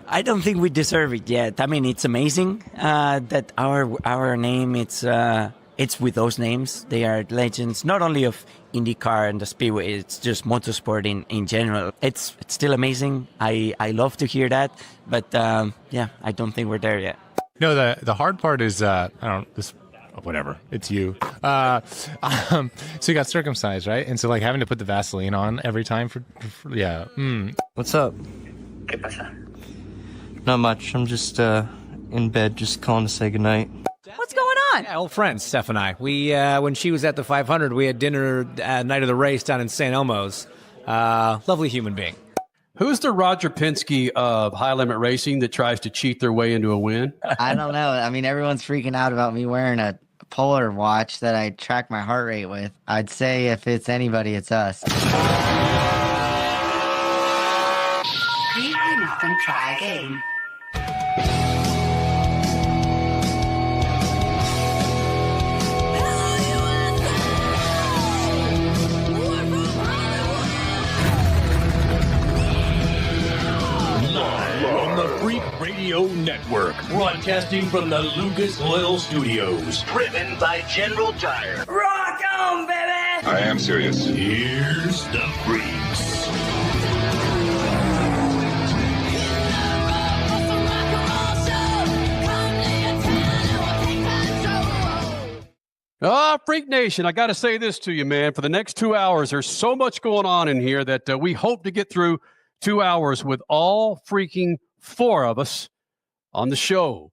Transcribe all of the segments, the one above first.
I don't think we deserve it yet. I mean, it's amazing that our name it's with those names. They are legends, not only of IndyCar and the Speedway. It's just motorsport in general. It's still amazing. I love to hear that, but yeah, I don't think we're there yet. No, the hard part is whatever. It's you. So you got circumcised, right? And so like having to put the Vaseline on every time for yeah. What's up? ¿Qué pasa? Not much. I'm just in bed, just calling to say goodnight. What's going on? Yeah, old friends, Steph and I. We when she was at the 500, we had dinner night of the race down in St. Elmo's. Lovely human being. Who's the Roger Penske of high limit racing that tries to cheat their way into a win? I don't know. I mean, everyone's freaking out about me wearing a Polar watch that I track my heart rate with. I'd say if it's anybody, it's us. Please hang up and try again. On the Freak Radio Network, broadcasting from the Lucas Oil Studios, driven by General Tire. Rock on, baby! I am serious. Here's the Freaks. Freak Nation, I got to say this to you, man. For the next 2 hours, there's so much going on in here that we hope to get through 2 hours with all freaking four of us on the show.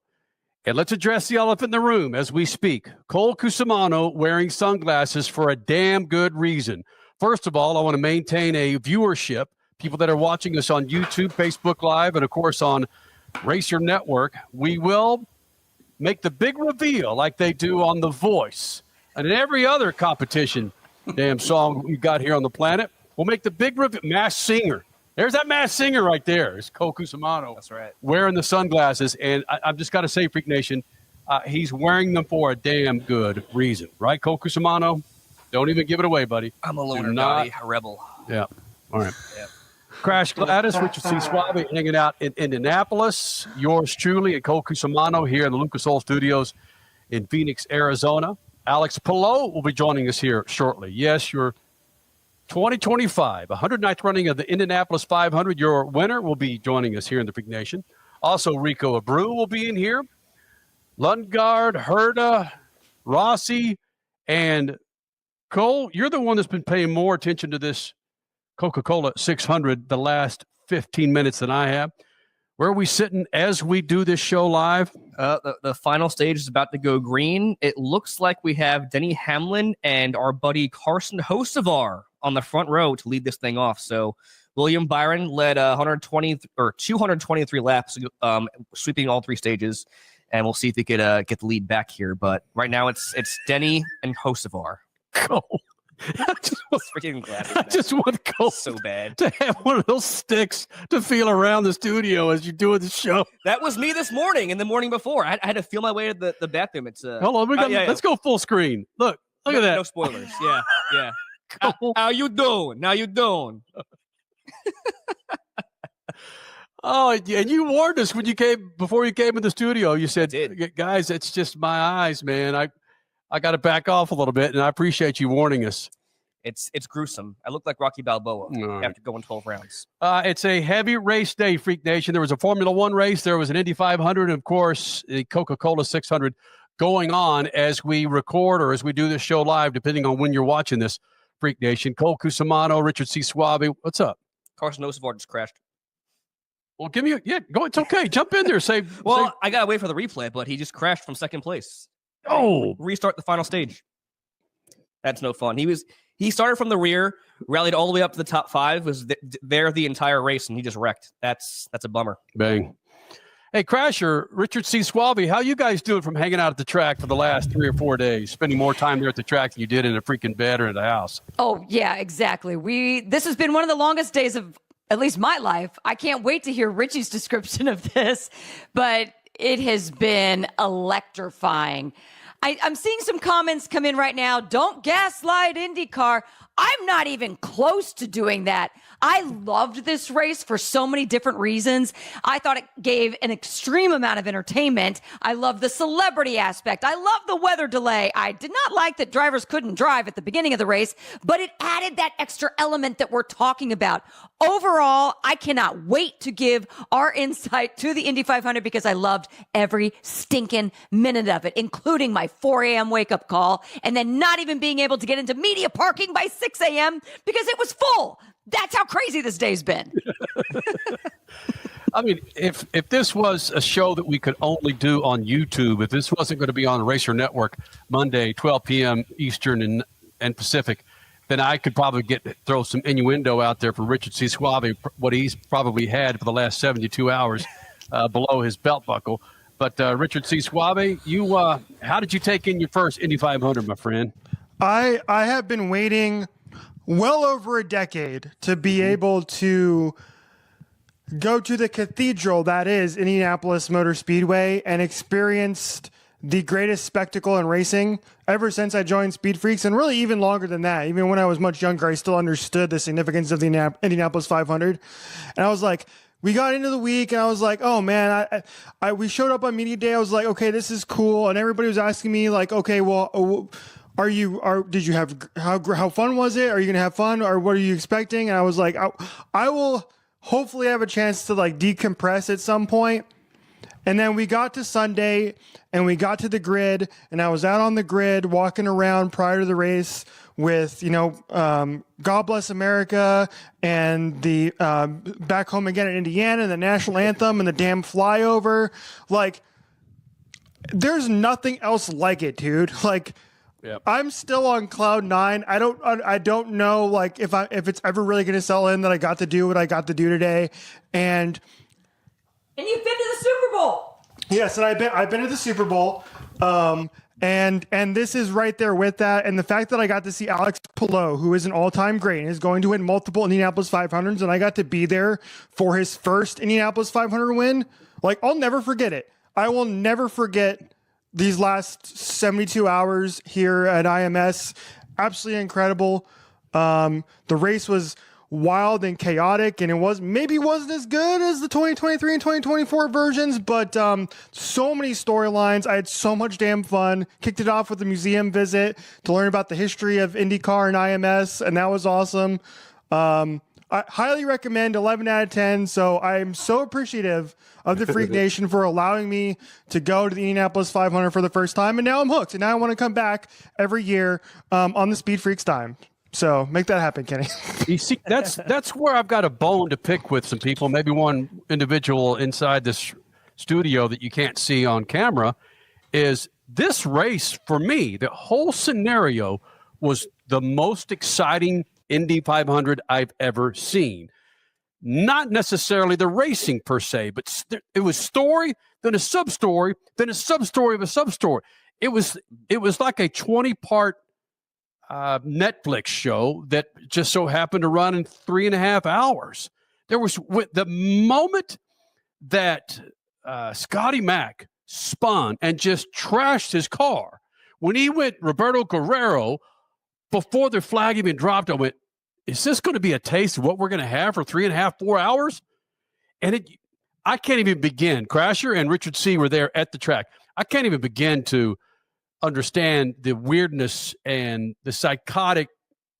And let's address the elephant in the room as we speak. Cole Cusimano wearing sunglasses for a damn good reason. First of all, I want to maintain a viewership, people that are watching us on YouTube, Facebook Live, and of course on Racer Network. We will make the big reveal like they do on The Voice and in every other competition damn song we got here on the planet. We'll make the big reveal. Masked Singer. There's that masked singer right there. It's Cole Cusimano. That's right. Wearing the sunglasses. And I've just got to say, Freak Nation, he's wearing them for a damn good reason. Right, Cole Cusimano? Don't even give it away, buddy. I'm a loner, buddy. A rebel. Yeah. All right. Yeah. Crash Gladys, Richard C. Suave hanging out in Indianapolis. Yours truly, and Cole Cusimano here in the Lucas Oil Studios in Phoenix, Arizona. Alex Palou will be joining us here shortly. Yes, your 2025, 109th running of the Indianapolis 500. Your winner will be joining us here in the Freak Nation. Also, Rico Abreu will be in here. Lundgaard, Herta, Rossi, and Cole, you're the one that's been paying more attention to this Coca Cola 600 the last 15 minutes than I have. Where are we sitting as we do this show live? The final stage is about to go green. It looks like we have Denny Hamlin and our buddy Carson Hocevar on the front row to lead this thing off. So William Byron led 223 laps, sweeping all three stages, and we'll see if he could get the lead back here. But right now it's Denny and Hocevar. Cole. I just want Cole so bad to have one of those sticks to feel around the studio as you're doing the show. That was me this morning and the morning before. I had to feel my way to the bathroom. It's hold on, let's go full screen. Look at that. No spoilers. Yeah. How you doing? How you doing? Oh, and you warned us when you came before you came in the studio. You said, guys, it's just my eyes, man. I got to back off a little bit, and I appreciate you warning us. It's gruesome. I look like Rocky Balboa after going 12 rounds. It's a heavy race day, Freak Nation. There was a Formula One race. There was an Indy 500, and, of course, the Coca Cola 600 going on as we record or as we do this show live, depending on when you're watching this, Freak Nation. Cole Cusimano, Richard C. Suave. What's up? Carson Hocevar just crashed. Well, give me go. It's okay. Jump in there. I got to wait for the replay, but he just crashed from second place. Oh, restart the final stage. That's no fun. He started from the rear, rallied all the way up to the top five, was there the entire race, and he just wrecked. That's a bummer. Bang. Hey, Crasher, Richard C. Suave, how you guys doing from hanging out at the track for the last 3 or 4 days, spending more time there at the track than you did in a freaking bed or in the house? Oh, yeah, exactly. This has been one of the longest days of at least my life. I can't wait to hear Richie's description of this, but it has been electrifying. I'm seeing some comments come in right now. Don't gaslight IndyCar. I'm not even close to doing that. I loved this race for so many different reasons. I thought it gave an extreme amount of entertainment. I love the celebrity aspect. I love the weather delay. I did not like that drivers couldn't drive at the beginning of the race, but it added that extra element that we're talking about. Overall, I cannot wait to give our insight to the Indy 500 because I loved every stinking minute of it, including my 4 a.m. wake-up call, and then not even being able to get into media parking by 6 a.m. because it was full. That's how crazy this day's been. I mean, if this was a show that we could only do on YouTube, if this wasn't going to be on Racer Network Monday, 12 p.m. Eastern and Pacific, then I could probably throw some innuendo out there for Richard C. Suave, what he's probably had for the last 72 hours below his belt buckle. But Richard C. Suave, how did you take in your first Indy 500, my friend? I have been waiting well over a decade to be able to go to the cathedral that is Indianapolis Motor Speedway and experienced the greatest spectacle in racing ever since I joined SpeedFreaks, and really even longer than that. Even when I was much younger, I still understood the significance of the Indianapolis 500. And I was like, we got into the week and I was like, oh man, we showed up on media day. I was like, okay, this is cool. And everybody was asking me like, okay, well, did you have, how fun was it? Are you going to have fun, or what are you expecting? And I was like, I will hopefully have a chance to like decompress at some point. And then we got to Sunday and we got to the grid, and I was out on the grid walking around prior to the race with, God Bless America and the Back Home Again in Indiana and the national anthem and the damn flyover. Like, there's nothing else like it, dude. Like, yep. I'm still on cloud nine. I don't know like if it's ever really going to sell in that I got to do what I got to do today. And you've been to the Super Bowl. Yes, and I've been to the Super Bowl. And this is right there with that. And the fact that I got to see Alex Palou, who is an all-time great and is going to win multiple Indianapolis 500s, and I got to be there for his first Indianapolis 500 win. Like, I'll never forget it. I will never forget these last 72 hours here at IMS. Absolutely incredible. The race was wild and chaotic, and it wasn't as good as the 2023 and 2024 versions, but so many storylines. I had so much damn fun. Kicked it off with a museum visit to learn about the history of IndyCar and IMS, and that was awesome. I highly recommend 11 out of 10. So I'm so appreciative of the Freak Nation for allowing me to go to the Indianapolis 500 for the first time, and now I'm hooked, and now I want to come back every year on the Speed Freaks dime. So make that happen, Kenny. You see, that's where I've got a bone to pick with some people, maybe one individual inside this studio that you can't see on camera, is this race for me, the whole scenario was the most exciting Indy 500 I've ever seen. Not necessarily the racing per se, but it was story, then a sub-story, then a sub-story of a sub-story. It was like a 20-part Netflix show that just so happened to run in 3.5 hours. There was the moment that Scotty Mack spun and just trashed his car. When he went Roberto Guerrero, before the flag even dropped, I went, is this going to be a taste of what we're going to have for 3.5, 4 hours? And I can't even begin. Crasher and Richard C. were there at the track. I can't even begin to understand the weirdness and the psychotic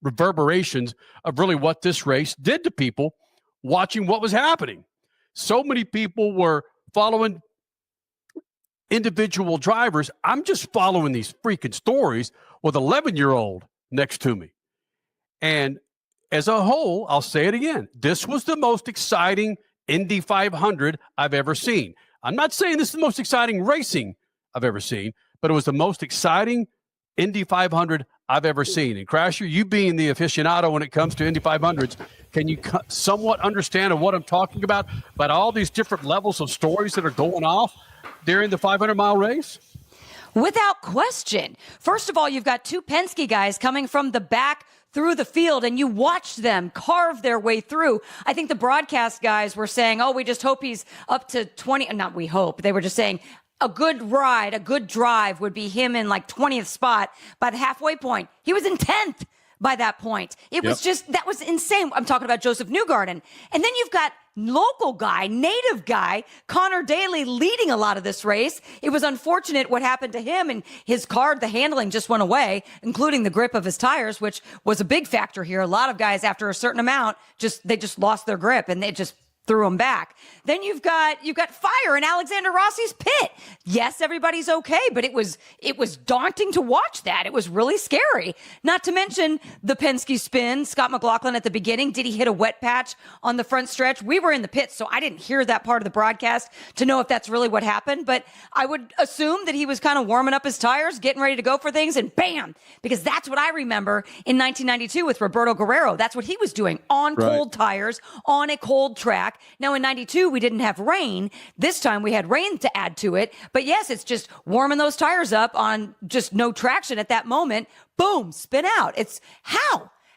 reverberations of really what this race did to people watching what was happening. So many people were following individual drivers. I'm just following these freaking stories with an 11-year-old next to me. And as a whole, I'll say it again, this was the most exciting Indy 500 I've ever seen. I'm not saying this is the most exciting racing I've ever seen, but it was the most exciting Indy 500 I've ever seen. And Crasher, you being the aficionado when it comes to Indy 500s, can you somewhat understand what I'm talking about all these different levels of stories that are going off during the 500-mile race? Without question. First of all, you've got two Penske guys coming from the back through the field, and you watched them carve their way through. I think the broadcast guys were saying, oh, we just hope he's up to 20. Not we hope. They were just saying a good ride, a good drive would be him in like 20th spot. By the halfway point, he was in 10th. by that point. It was just, that was insane. I'm talking about Joseph Newgarden. And then you've got local guy, native guy, Connor Daly leading a lot of this race. It was unfortunate what happened to him, and his car, the handling just went away, including the grip of his tires, which was a big factor here. A lot of guys, after a certain amount, they just lost their grip and they just threw him back. Then you've got fire in Alexander Rossi's pit. Yes, everybody's okay, but it was daunting to watch that. It was really scary. Not to mention the Penske spin, Scott McLaughlin at the beginning. Did he hit a wet patch on the front stretch? We were in the pits, so I didn't hear that part of the broadcast to know if that's really what happened, but I would assume that he was kind of warming up his tires, getting ready to go for things, and bam, because that's what I remember in 1992 with Roberto Guerrero. That's what he was doing on cold tires, on a cold track. Now in 92, we didn't have rain. This time we had rain to add to it. But yes, it's just warming those tires up on just no traction at that moment. Boom, spin out. It's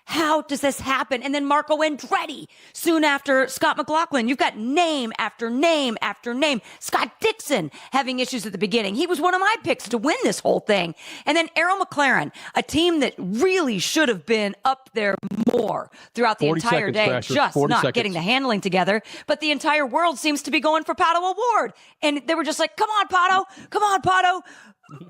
how does this happen? And then Marco Andretti soon after Scott McLaughlin. You've got name after name after name. Scott Dixon having issues at the beginning. He was one of my picks to win this whole thing. And then Arrow McLaren, a team that really should have been up there more throughout the entire day, just not getting the handling together. But the entire world seems to be going for Pato O'Ward. And they were just like, come on, Pato.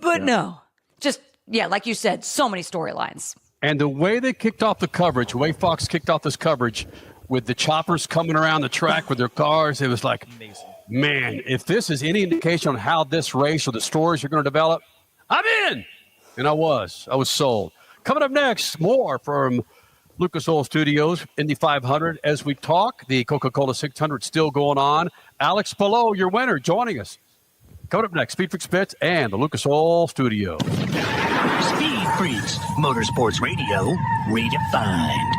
But no, just, yeah, like you said, so many storylines. And the way they kicked off the coverage, the way Fox kicked off this coverage with the choppers coming around the track with their cars, it was like, man, if this is any indication on how this race or the stories are going to develop, I'm in. And I was sold. Coming up next, more from Lucas Oil Studios, Indy 500. As we talk, the Coca Cola 600 still going on. Alex Palou, your winner, joining us. Coming up next, SpeedFreaks Pits and the Lucas Oil Studio. SpeedFreaks, Motorsports Radio, redefined.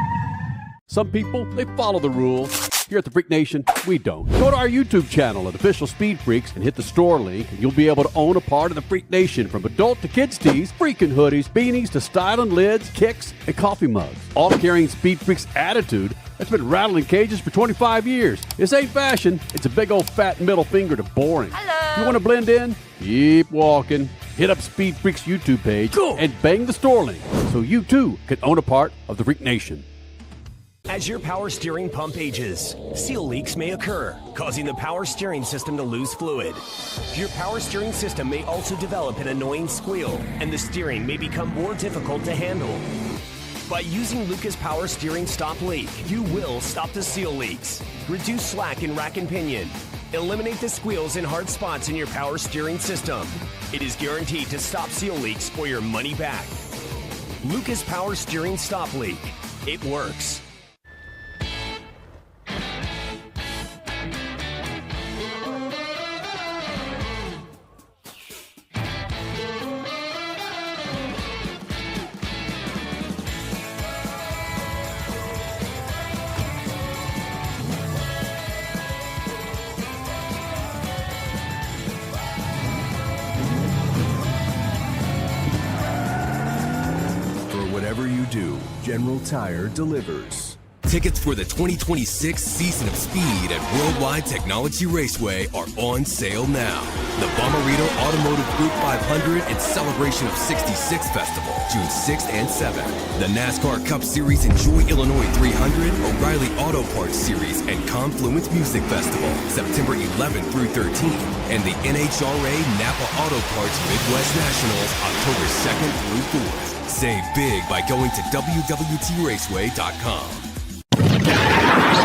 Some people, they follow the rules. Here at the Freak Nation, we don't. Go to our YouTube channel at Official Speed Freaks and hit the store link, and you'll be able to own a part of the Freak Nation, from adult to kids tees, freaking hoodies, beanies to styling lids, kicks, and coffee mugs. All carrying Speed Freaks attitude that's been rattling cages for 25 years. This ain't fashion. It's a big old fat middle finger to boring. Hello. You want to blend in? Keep walking. Hit up Speed Freaks YouTube page and bang the store link so you too can own a part of the Freak Nation. As your power steering pump ages, seal leaks may occur, causing the power steering system to lose fluid. Your power steering system may also develop an annoying squeal, and the steering may become more difficult to handle. By using Lucas Power Steering Stop Leak, you will stop the seal leaks, reduce slack in rack and pinion, eliminate the squeals and hard spots in your power steering system. It is guaranteed to stop seal leaks or your money back. Lucas Power Steering Stop Leak. It works. General Tire delivers. Tickets for the 2026 season of Speed at Worldwide Technology Raceway are on sale now. The Bommarito Automotive Group 500 and Celebration of 66 Festival, June 6th and 7th. The NASCAR Cup Series Enjoy Illinois 300, O'Reilly Auto Parts Series, and Confluence Music Festival, September 11th through 13th. And the NHRA Napa Auto Parts Midwest Nationals, October 2nd through 4th. Save big by going to WWTRaceway.com.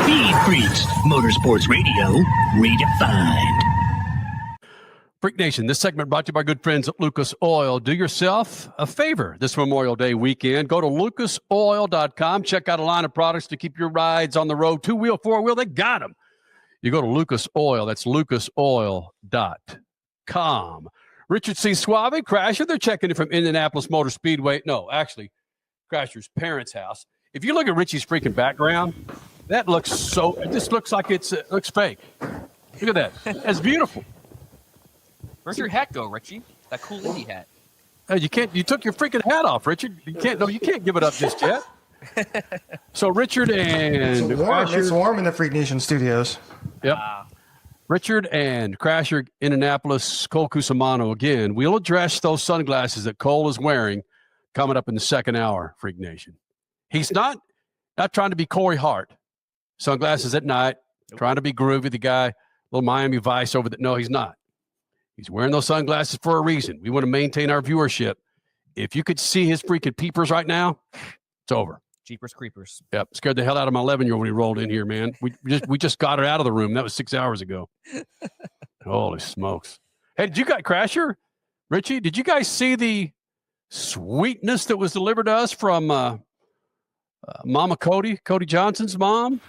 Speed Freaks, Motorsports Radio, redefined. Freak Nation, this segment brought to you by good friends at Lucas Oil. Do yourself a favor this Memorial Day weekend. Go to lucasoil.com. Check out a line of products to keep your rides on the road. 2-wheel, 4-wheel, they got them. You go to Lucas Oil. That's lucasoil.com. Richard C. Suave, Crasher, they're checking in from Indianapolis Motor Speedway. No, actually, Crasher's parents' house. If you look at Richie's freaking background, that looks so, it just looks like it looks fake. Look at that. That's beautiful. Where's your hat go, Richie? That cool Indy hat. You took your freaking hat off, Richard. You can't give it up just yet. So Richard and it's warm in the Freak Nation studios. Yep. Richard and Crasher, Indianapolis, Cole Cusimano again. We'll address those sunglasses that Cole is wearing coming up in the second hour, Freak Nation. He's not trying to be Corey Hart. Sunglasses at night, trying to be groovy, the guy, little Miami Vice over there. No, he's not. He's wearing those sunglasses for a reason. We want to maintain our viewership. If you could see his freaking peepers right now, it's over. Jeepers creepers. Yep, scared the hell out of my 11-year-old when he rolled in here, man. We just got her out of the room. That was 6 hours ago. Holy smokes! Hey, did you guys, Crasher, Richie? Did you guys see the sweetness that was delivered to us from Mama Cody Johnson's mom?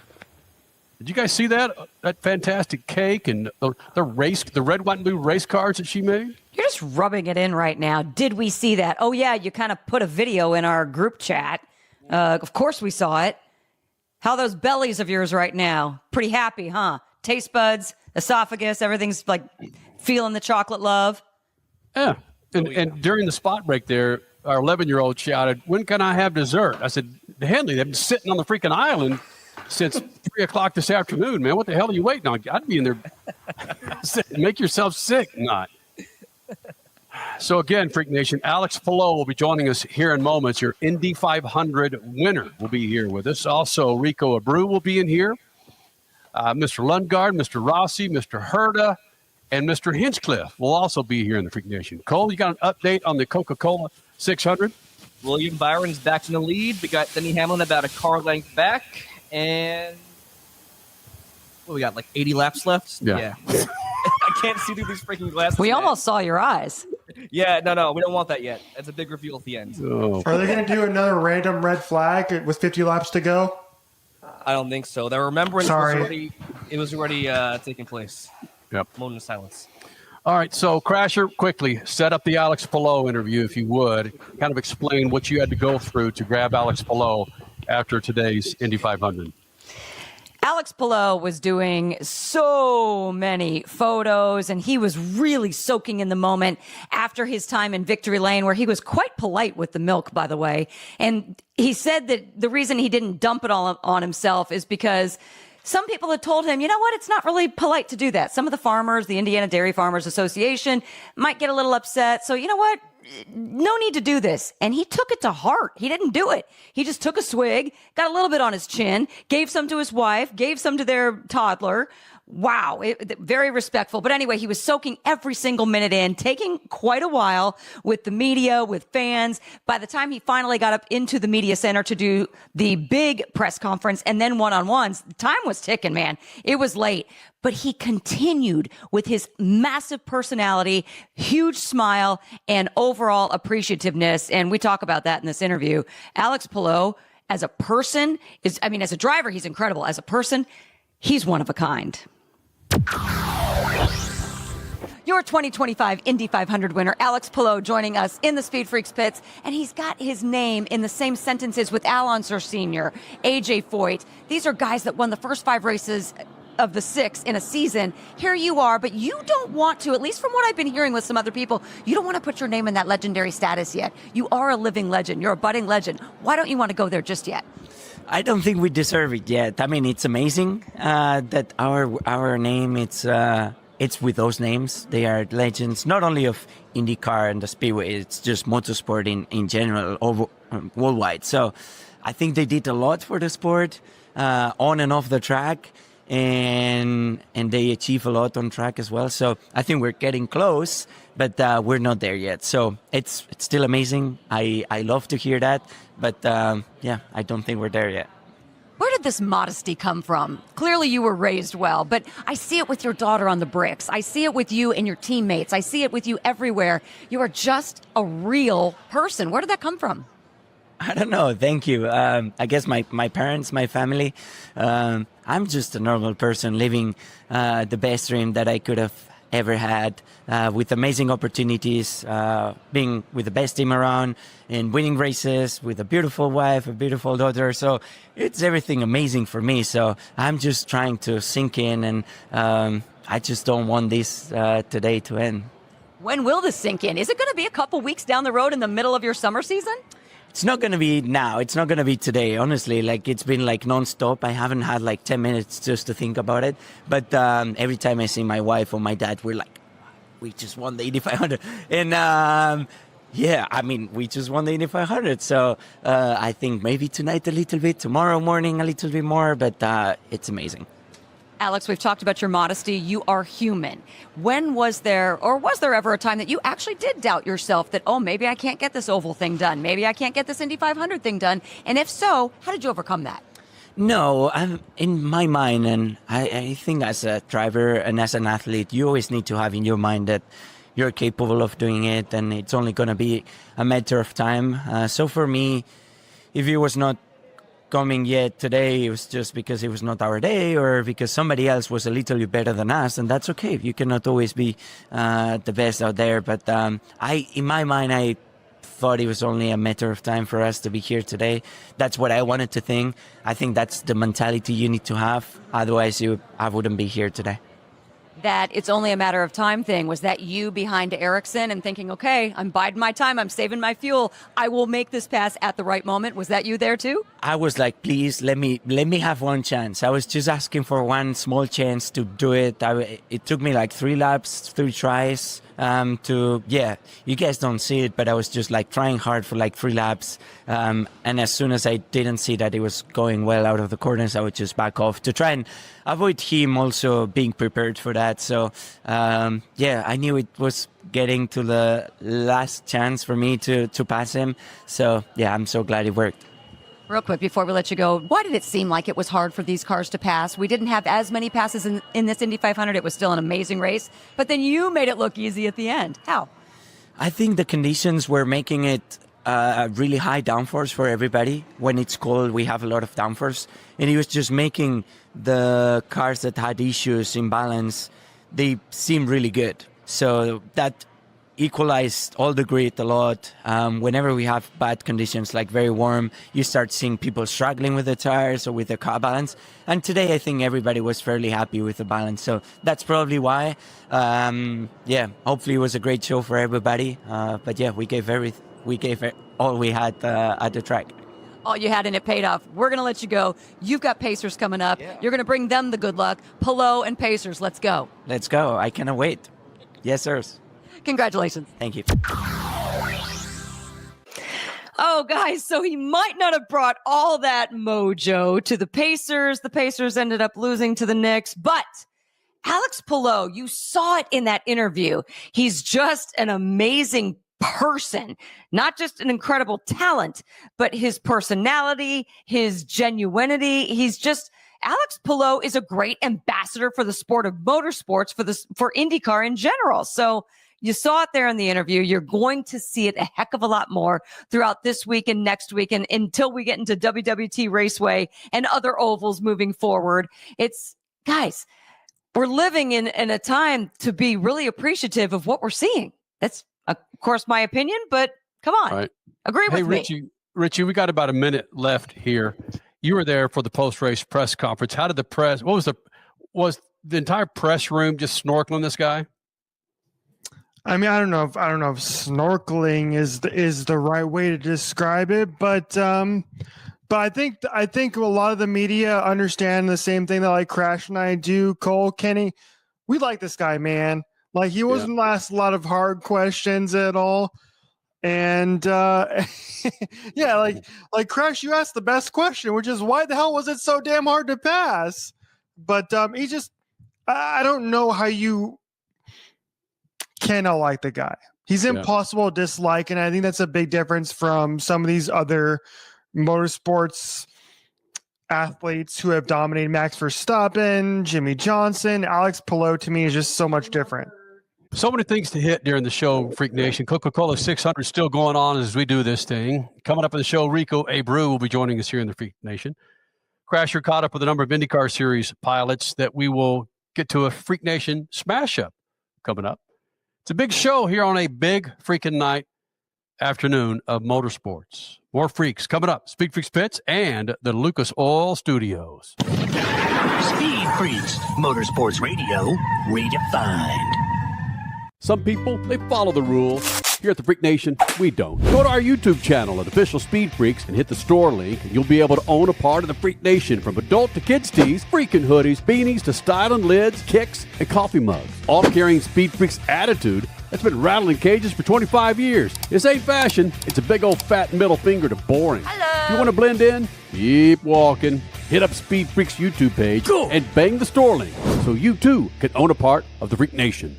Did you guys see that fantastic cake and the red, white, and blue race cards that she made? You're just rubbing it in right now. Did we see that? Oh, yeah, you kind of put a video in our group chat. Of course we saw it. How are those bellies of yours right now? Pretty happy, huh? Taste buds, esophagus, everything's like feeling the chocolate love. Yeah. And during the spot break there, our 11-year-old shouted, "When can I have dessert?" I said, "Henley, they've been sitting on the freaking island since 3 o'clock this afternoon, man. What the hell are you waiting on?" I'd be in there. Make yourself sick, not. So again, Freak Nation, Alex Palou will be joining us here in moments. Your Indy 500 winner will be here with us. Also, Rico Abreu will be in here. Mr. Lundgaard, Mr. Rossi, Mr. Herta, and Mr. Hinchcliffe will also be here in the Freak Nation. Cole, you got an update on the Coca Cola 600? William Byron's back in the lead. We got Denny Hamlin about a car length back. And what we got, like 80 laps left? Yeah. I can't see through these freaking glasses. We almost saw your eyes. Yeah, no, we don't want that yet. That's a big reveal at the end. Oh. Are they going to do another random red flag with 50 laps to go? I don't think so. They're remembering it was already taking place. Yep. Moment of silence. All right, so Crasher, quickly set up the Alex Palou interview, if you would. Kind of explain what you had to go through to grab Alex Palou after today's Indy 500. Alex Palou was doing so many photos, and he was really soaking in the moment after his time in Victory Lane, where he was quite polite with the milk, by the way. And he said that the reason he didn't dump it all on himself is because some people had told him, you know what, it's not really polite to do that. Some of the farmers, the Indiana Dairy Farmers Association, might get a little upset. So you know what? No need to do this. And he took it to heart. He didn't do it. He just took a swig, got a little bit on his chin, gave some to his wife, gave some to their toddler. Wow. Very respectful. But anyway, he was soaking every single minute in, taking quite a while with the media, with fans. By the time he finally got up into the media center to do the big press conference and then one-on-ones, time was ticking, man. It was late. But he continued with his massive personality, huge smile, and overall appreciativeness. And we talk about that in this interview. Alex Palou, as a person, as a driver, he's incredible. As a person, he's one of a kind. Your 2025 Indy 500 winner, Alex Palou, joining us in the SpeedFreaks pits. And he's got his name in the same sentences with Al Unser Sr., AJ Foyt. These are guys that won the first 5 races of the 6 in a season. Here you are, but you don't want to, at least from what I've been hearing with some other people, you don't want to put your name in that legendary status yet. You are a living legend. You're a budding legend. Why don't you want to go there just yet? I don't think we deserve it yet. I mean, it's amazing that our name, it's with those names. They are legends, not only of IndyCar and the Speedway, it's just motorsport in general, worldwide. So I think they did a lot for the sport, on and off the track, and they achieve a lot on track as well. So I think we're getting close, but we're not there yet. So it's still amazing. I love to hear that, but yeah, I don't think we're there yet. Where did this modesty come from? Clearly you were raised well, but I see it with your daughter on the bricks. I see it with you and your teammates. I see it with you everywhere. You are just a real person. Where did that come from? I don't know. Thank you. I guess my parents, my family. I'm just a normal person living the best dream that I could have ever had, with amazing opportunities, being with the best team around and winning races with a beautiful wife, a beautiful daughter. So it's everything amazing for me. So I'm just trying to sink in, and I just don't want this today to end. When will this sink in? Is it going to be a couple weeks down the road in the middle of your summer season? It's not going to be now. It's not going to be today. Honestly, like it's been like nonstop. I haven't had like 10 minutes just to think about it. But every time I see my wife or my dad, we're like, we just won the Indy 500. And Yeah, I mean, we just won the Indy 500, so I think maybe tonight a little bit, tomorrow morning a little bit more, but it's amazing. Alex, we've talked about your modesty. You are human. When was there ever a time that you actually did doubt yourself that, oh, maybe I can't get this oval thing done. Maybe I can't get this Indy 500 thing done. And if so, how did you overcome that? No, I'm in my mind, and I think as a driver and as an athlete, you always need to have in your mind that you're capable of doing it, and it's only going to be a matter of time. So for me, if it was not coming yet today, it was just because it was not our day or because somebody else was a little bit better than us, and that's okay. You cannot always be the best out there, but in my mind, I thought it was only a matter of time for us to be here today. That's what I wanted to think. I think that's the mentality you need to have. Otherwise, I wouldn't be here today. That it's only a matter of time thing. Was that you behind Ericsson and thinking, okay, I'm biding my time, I'm saving my fuel, I will make this pass at the right moment? Was that you there too? I was like, please let me have one chance. I was just asking for one small chance to do it. It took me like 3 laps, 3 tries. You guys don't see it, but I was just like trying hard for like 3 laps. And as soon as I didn't see that it was going well out of the corners, I would just back off to try and avoid him also being prepared for that. So, I knew it was getting to the last chance for me to pass him. So, I'm so glad it worked. Real quick, before we let you go, why did it seem like it was hard for these cars to pass? We didn't have as many passes in this Indy 500. It was still an amazing race. But then you made it look easy at the end. How? I think the conditions were making it really high downforce for everybody. When it's cold, we have a lot of downforce. And it was just making the cars that had issues in balance, they seem really good. So that equalized all the grid a lot. Whenever we have bad conditions, like very warm, you start seeing people struggling with the tires or with the car balance. And today, I think everybody was fairly happy with the balance. So that's probably why. Hopefully it was a great show for everybody. We gave all we had at the track. All you had and it paid off. We're going to let you go. You've got Pacers coming up. Yeah. You're going to bring them the good luck. Palou and Pacers, let's go. Let's go. I cannot wait. Yes, sirs. Congratulations. Thank you. Oh, guys, so he might not have brought all that mojo to the Pacers. The Pacers ended up losing to the Knicks. But Alex Palou, you saw it in that interview. He's just an amazing person, not just an incredible talent, but his personality, his genuinity. Alex Palou is a great ambassador for the sport of motorsports, for IndyCar in general. So you saw it there in the interview. You're going to see it a heck of a lot more throughout this week and next week, and until we get into WWT Raceway and other ovals moving forward. Guys, we're living in a time to be really appreciative of what we're seeing. That's, of course, my opinion, but come on. Right. Agree with me. Richie, we got about a minute left here. You were there for the post-race press conference. How did the press, was the entire press room just snorkeling this guy? I mean, I don't know if snorkeling is the right way to describe it, but I think a lot of the media understand the same thing that like Crash and I do. Cole, Kenny, we like this guy, man. Like he wasn't asked a lot of hard questions at all, and like Crash, you asked the best question, which is why the hell was it so damn hard to pass? But I don't know how you cannot like the guy. He's impossible to dislike, and I think that's a big difference from some of these other motorsports athletes who have dominated. Max Verstappen, Jimmy Johnson, Alex Palou to me is just so much different. So many things to hit during the show, Freak Nation. Coca Cola 600 is still going on as we do this thing. Coming up in the show, Rico Abreu will be joining us here in the Freak Nation. Crasher caught up with a number of IndyCar Series pilots that we will get to a Freak Nation smash up coming up. It's a big show here on a big freaking night afternoon of motorsports. More freaks coming up. SpeedFreaks Pits and the Lucas Oil Studios. Speed Freaks, Motorsports Radio, redefined. Some people, they follow the rules. Here at the Freak Nation, we don't. Go to our YouTube channel at Official Speed Freaks and hit the store link, and you'll be able to own a part of the Freak Nation, from adult to kids tees, freaking hoodies, beanies to styling lids, kicks, and coffee mugs. All carrying Speed Freaks attitude that's been rattling cages for 25 years. This ain't fashion. It's a big old fat middle finger to boring. Hello. If you want to blend in, keep walking. Hit up Speed Freaks YouTube page and bang the store link so you too can own a part of the Freak Nation.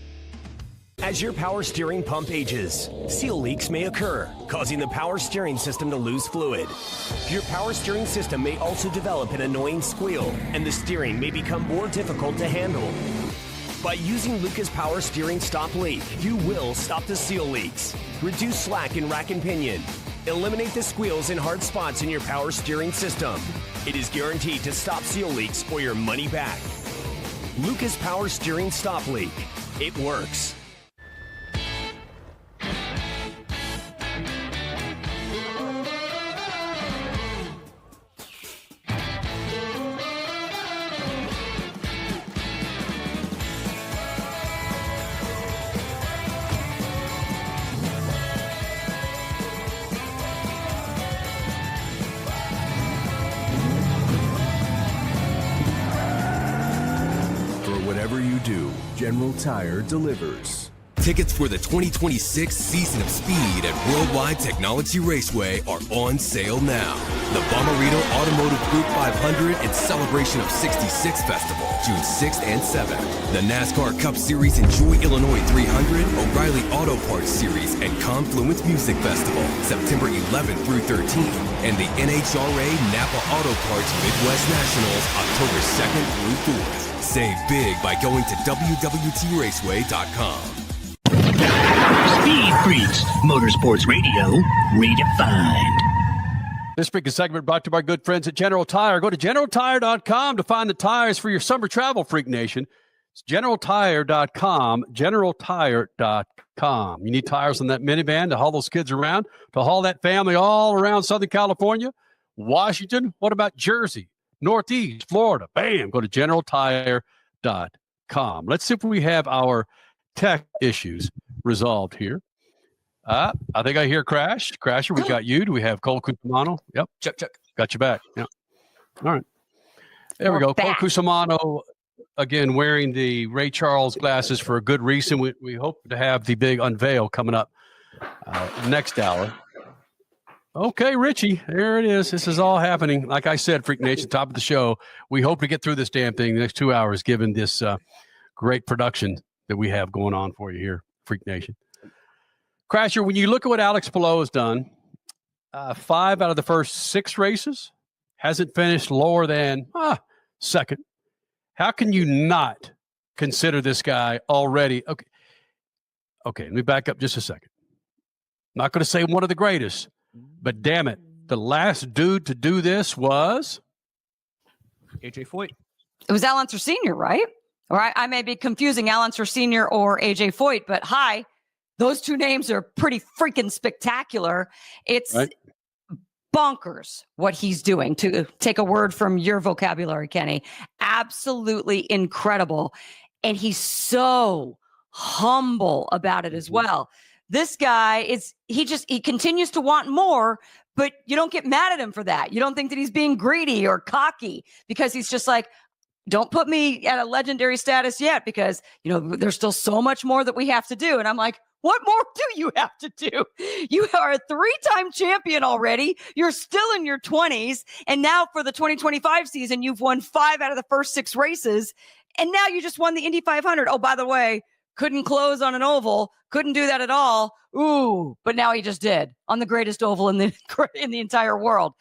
As your power steering pump ages, seal leaks may occur, causing the power steering system to lose fluid. Your power steering system may also develop an annoying squeal, and the steering may become more difficult to handle. By using Lucas Power Steering Stop Leak, you will stop the seal leaks, reduce slack in rack and pinion, eliminate the squeals and hard spots in your power steering system. It is guaranteed to stop seal leaks or your money back. Lucas Power Steering Stop Leak. It works. Whatever you do, General Tire delivers. Tickets for the 2026 season of Speed at Worldwide Technology Raceway are on sale now. The Bommarito Automotive Group 500 in celebration of 66 Festival, June 6th and 7th. The NASCAR Cup Series Enjoy Illinois 300, O'Reilly Auto Parts Series, and Confluence Music Festival, September 11th through 13th. And the NHRA Napa Auto Parts Midwest Nationals, October 2nd through 4th. Save big by going to WWTRaceway.com. Speed Freaks, Motorsports Radio, redefined. This freaking segment brought to you by good friends at General Tire. Go to GeneralTire.com to find the tires for your summer travel, Freak Nation. It's GeneralTire.com, GeneralTire.com. You need tires on that minivan to haul those kids around, to haul that family all around Southern California, Washington. What about Jersey, Northeast, Florida? Bam, go to GeneralTire.com. Let's see if we have our tech issues resolved here. I think I hear Crash. Crasher, we got you. Do we have Cole Cusimano? Yep. Check. Got you back. Yep. All right. There we go. Cole Cusimano, again, wearing the Ray Charles glasses for a good reason. We hope to have the big unveil coming up next hour. Okay, Richie, there it is. This is all happening. Like I said, Freak Nation, top of the show. We hope to get through this damn thing the next 2 hours, given this great production that we have going on for you here, Freak Nation. Crasher, when you look at what Alex Palou has done, 5 out of the first 6 races, hasn't finished lower than second. How can you not consider this guy already? Okay, let me back up just a second. I'm not going to say one of the greatest, but damn it, the last dude to do this was AJ Foyt. It was Al Unser Sr., right? Or I may be confusing Al Unser Sr. or AJ Foyt, but hi, those two names are pretty freaking spectacular. It's bonkers what he's doing, to take a word from your vocabulary, Kenny. Absolutely incredible. And he's so humble about it as well. This guy he continues to want more, but you don't get mad at him for that. You don't think that he's being greedy or cocky, because he's just like, don't put me at a legendary status yet, because, there's still so much more that we have to do. And I'm like, what more do you have to do? You are a 3-time champion already. You're still in your 20s. And now for the 2025 season, you've won 5 out of the first 6 races. And now you just won the Indy 500. Oh, by the way, couldn't close on an oval. Couldn't do that at all. Ooh, but now he just did on the greatest oval in the entire world.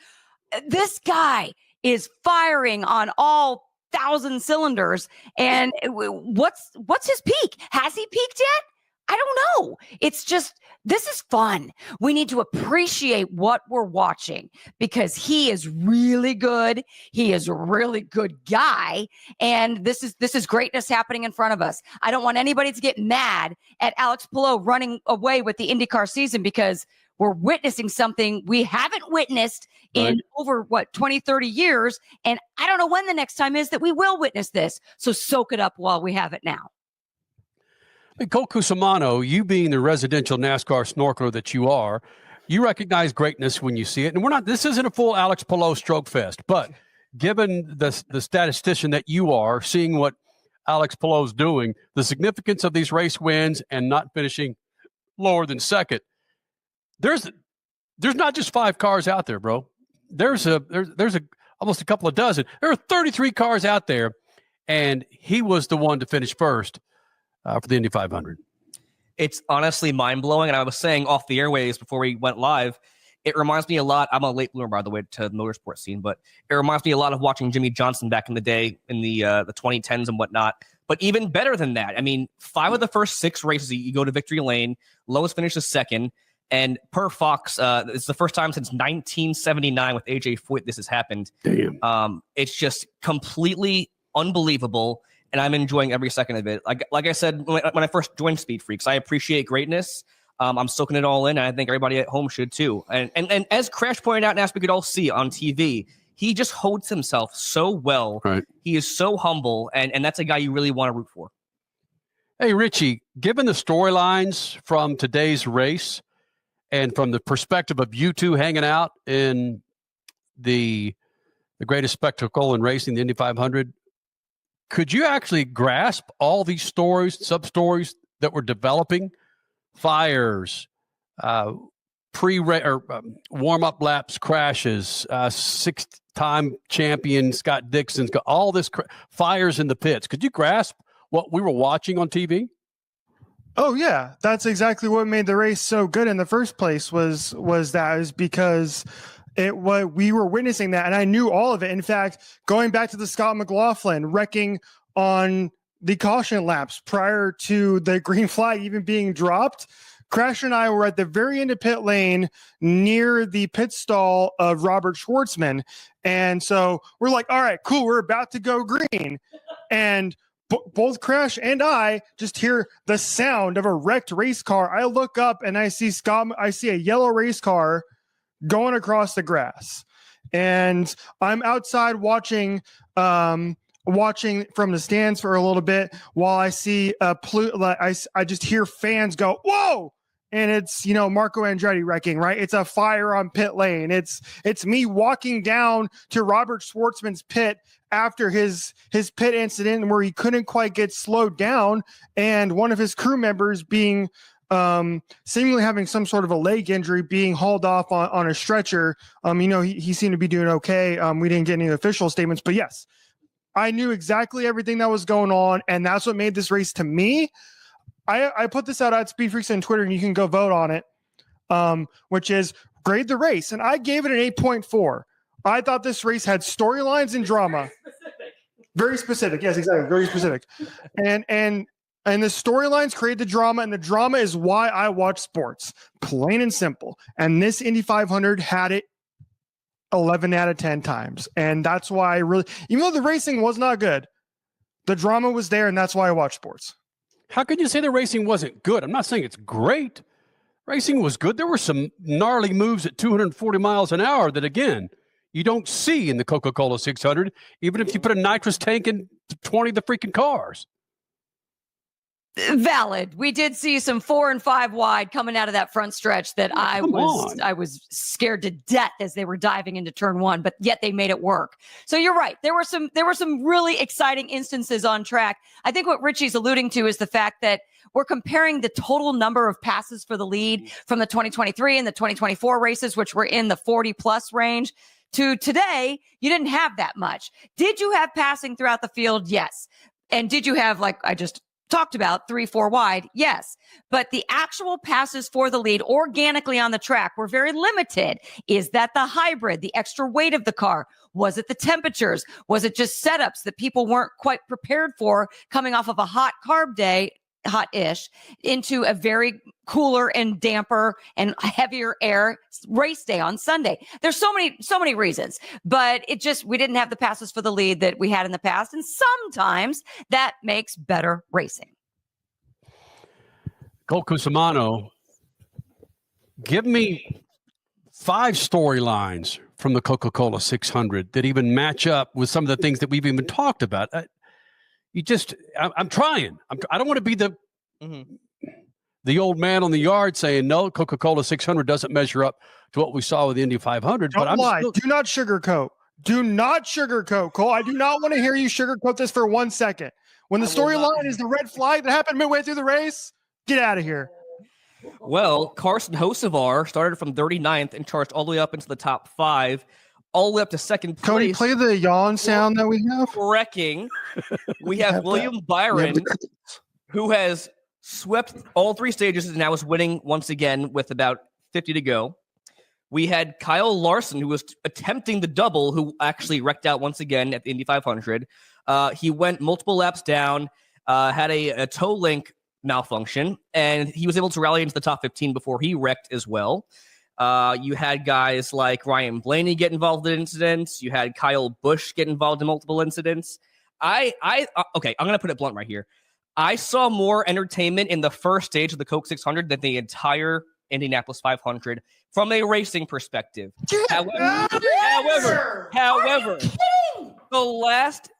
This guy is firing on all 1,000 cylinders. And what's his peak? Has he peaked yet? I don't know. It's just, this is fun. We need to appreciate what we're watching, because he is really good. He is a really good guy. And this is greatness happening in front of us. I don't want anybody to get mad at Alex Palou running away with the IndyCar season, because we're witnessing something we haven't witnessed in over 20, 30 years. And I don't know when the next time is that we will witness this. So soak it up while we have it now. Cole Cusimano, you being the residential NASCAR snorkeler that you are, you recognize greatness when you see it. And this isn't a full Alex Palou stroke fest, but given the statistician that you are, seeing what Alex Palou's doing, the significance of these race wins and not finishing lower than second. There's not just 5 cars out there, bro. There's almost a couple of dozen. There are 33 cars out there, and he was the one to finish first for the Indy 500. It's honestly mind-blowing, and I was saying off the airwaves before we went live, it reminds me a lot. I'm a late bloomer, by the way, to the motorsport scene, but it reminds me a lot of watching Jimmy Johnson back in the day in the 2010s and whatnot. But even better than that, I mean, 5 of the first 6 races, you go to victory lane. Lois finishes second. And per Fox, it's the first time since 1979 with AJ Foyt this has happened. Damn. It's just completely unbelievable, and I'm enjoying every second of it. Like I said when I first joined Speed Freaks, I appreciate greatness. I'm soaking it all in, and I think everybody at home should too. And as Crash pointed out, and as we could all see on TV, he just holds himself so well. Right. He is so humble, and that's a guy you really want to root for. Hey, Richie, given the storylines from today's race and from the perspective of you two hanging out in the greatest spectacle in racing, the Indy 500, could you actually grasp all these stories, sub-stories that were developing? Fires, warm-up laps, crashes, 6-time champion Scott Dixon's got all this fires in the pits. Could you grasp what we were watching on TV? Oh yeah, that's exactly what made the race so good in the first place. Was because what we were witnessing that, and I knew all of it. In fact, going back to the Scott McLaughlin wrecking on the caution laps prior to the green flag even being dropped, Crash and I were at the very end of pit lane near the pit stall of Robert Schwartzman, and so we're like, all right, cool, we're about to go green, and both Crash and I just hear the sound of a wrecked race car. I look up and I see a yellow race car going across the grass, and I'm outside watching from the stands for a little bit while I see I just hear fans go, "Whoa!" And it's, Marco Andretti wrecking, right? It's a fire on pit lane. It's me walking down to Robert Schwartzman's pit after his pit incident where he couldn't quite get slowed down, and one of his crew members being seemingly having some sort of a leg injury, being hauled off on a stretcher. He seemed to be doing okay. We didn't get any official statements, but yes, I knew exactly everything that was going on, and that's what made this race to me. I put this out at SpeedFreaks on Twitter, and you can go vote on it, which is grade the race, and I gave it an 8.4. I thought this race had storylines and drama. Very specific. Yes, exactly. Very specific. And the storylines create the drama, and the drama is why I watch sports. Plain and simple. And this Indy 500 had it 11 out of 10 times. And that's why even though the racing was not good, the drama was there, and that's why I watch sports. How can you say the racing wasn't good? I'm not saying it's great. Racing was good. There were some gnarly moves at 240 miles an hour that, again, you don't see in the Coca Cola 600, even if you put a nitrous tank in 20 of the freaking cars. Valid. We did see some 4 and 5 wide coming out of that front stretch that I was scared to death as they were diving into turn 1, but yet they made it work. So you're right. There were some really exciting instances on track. I think what Richie's alluding to is the fact that we're comparing the total number of passes for the lead from the 2023 and the 2024 races, which were in the 40 plus range, to today. You didn't have that much. Did you have passing throughout the field? Yes. And did you have, like I just talked about, 3-4 wide? Yes. But the actual passes for the lead organically on the track were very limited. Is that the hybrid, the extra weight of the car? Was it the temperatures? Was it just setups that people weren't quite prepared for coming off of a hot carb day, hot-ish, into a very cooler and damper and heavier air race day on Sunday? There's so many reasons, but we didn't have the passes for the lead that we had in the past. And sometimes that makes better racing. Colt Cusimano, give me 5 storylines from the Coca-Cola 600 that even match up with some of the things that we've even talked about. I'm trying. I don't want to be the old man on the yard saying, no, Coca-Cola 600 doesn't measure up to what we saw with the Indy 500. Don't lie. Do not sugarcoat. Do not sugarcoat, Cole. I do not want to hear you sugarcoat this for 1 second. When the storyline is the red flag that happened midway through the race, get out of here. Well, Carson Hocevar started from 39th and charged all the way up into the top 5, all the way up to second place. Cody, play the yawn sound that we have. Wrecking. We have William Byron, who has swept all 3 stages and now is winning once again with about 50 to go. We had Kyle Larson, who was attempting the double, who actually wrecked out once again at the Indy 500. He went multiple laps down, had a toe link malfunction, and he was able to rally into the top 15 before he wrecked as well. You had guys like Ryan Blaney get involved in incidents. You had Kyle Busch get involved in multiple incidents. Okay, I'm going to put it blunt right here. I saw more entertainment in the first stage of the Coke 600 than the entire Indianapolis 500 from a racing perspective. However, the last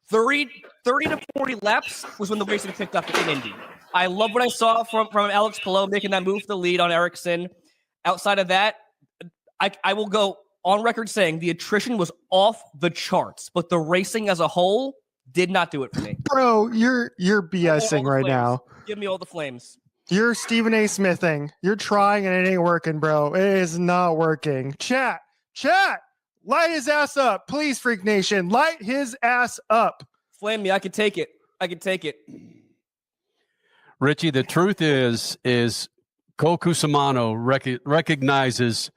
30 to 40 laps was when the racing picked up in Indy. I love what I saw from Alex Palou making that move to the lead on Ericsson. Outside of that, I will go on record saying the attrition was off the charts, but the racing as a whole did not do it for me. Bro, you're BSing right now. Give me all the flames. You're Stephen A. Smithing. You're trying and it ain't working, bro. It is not working. Chat, light his ass up. Please, Freak Nation, light his ass up. Flame me. I can take it. Richie, the truth is Koku Samano recognizes,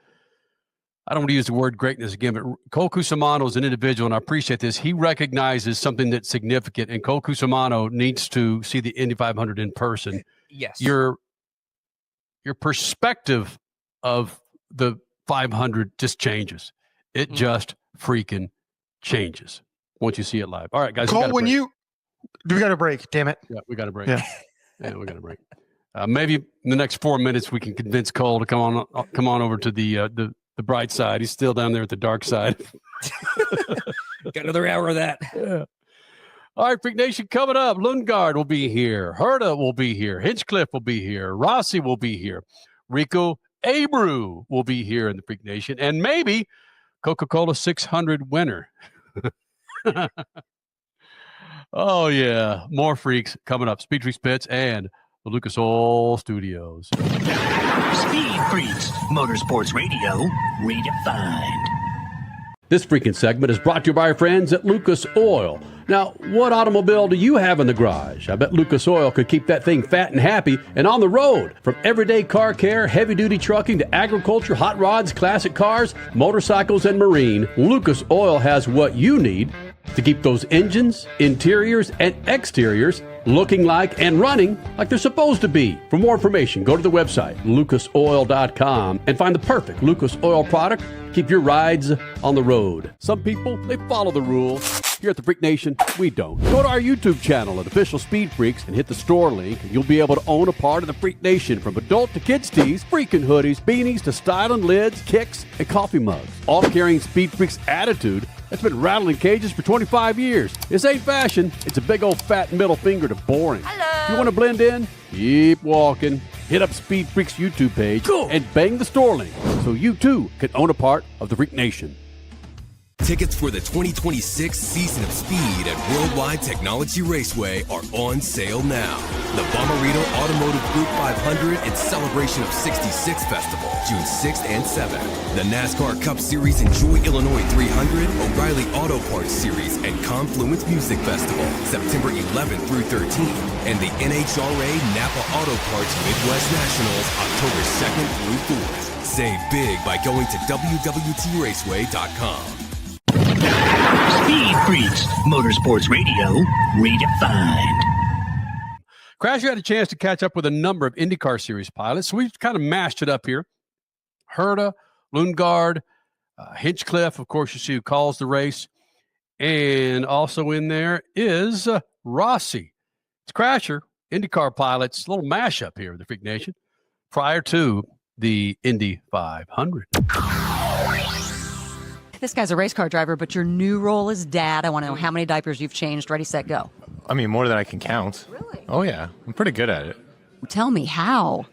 I don't want to use the word greatness again, but Koku Samano is an individual, and I appreciate this. He recognizes something that's significant, and Koku Samano needs to see the Indy 500 in person. Yes. Your perspective of the 500 just changes. It just freaking changes once you see it live. All right, guys. Cole, we got a break. Damn it. Yeah, we got a break. Yeah, we got a break. Maybe in the next 4 minutes we can convince Cole to come on over to the bright side. He's still down there at the dark side. Got another hour of that. Yeah. All right, Freak Nation, coming up, Lundgaard will be here. Herta will be here. Hinchcliffe will be here. Rossi will be here. Rico Abreu will be here in the Freak Nation. And maybe Coca Cola 600 winner. Oh, yeah. More freaks coming up. SpeedFreaks Pits and the Lucas Oil Studios. Speed Freaks, Motorsports Radio, redefined. This freaking segment is brought to you by our friends at Lucas Oil. Now, what automobile do you have in the garage? I bet Lucas Oil could keep that thing fat and happy and on the road. From everyday car care, heavy-duty trucking to agriculture, hot rods, classic cars, motorcycles, and marine, Lucas Oil has what you need to keep those engines, interiors, and exteriors looking like and running like they're supposed to be. For more information, go to the website, lucasoil.com, and find the perfect Lucas Oil product. Keep your rides on the road. Some people, they follow the rules. Here at the Freak Nation, we don't. Go to our YouTube channel at Official Speed Freaks and hit the store link, and you'll be able to own a part of the Freak Nation, from adult to kids tees, freaking hoodies, beanies to styling lids, kicks, and coffee mugs. All carrying Speed Freaks attitude that's been rattling cages for 25 years. This ain't fashion. It's a big old fat middle finger to boring. Hello. You want to blend in? Keep walking. Hit up Speed Freaks YouTube page and bang the store link so you too can own a part of the Freak Nation. Tickets for the 2026 season of Speed at Worldwide Technology Raceway are on sale now. The Bommarito Automotive Group 500 and Celebration of 66 Festival, June 6th and 7th. The NASCAR Cup Series Enjoy Illinois 300, O'Reilly Auto Parts Series, and Confluence Music Festival, September 11th through 13th. And the NHRA Napa Auto Parts Midwest Nationals, October 2nd through 4th. Save big by going to WWTRaceway.com. Speed Freaks, Motorsports Radio, redefined. Crash, you had a chance to catch up with a number of IndyCar Series pilots, so we've kind of mashed it up here. Herta, Lundgaard, Hinchcliffe, of course, you see who calls the race. And also in there is Rossi. It's Crasher, IndyCar pilots, a little mashup here with the Freak Nation prior to the Indy 500. This guy's a race car driver, but your new role is dad. I want to know how many diapers you've changed. Ready, set, go. I mean, more than I can count. Really? Oh, yeah. I'm pretty good at it. Tell me how.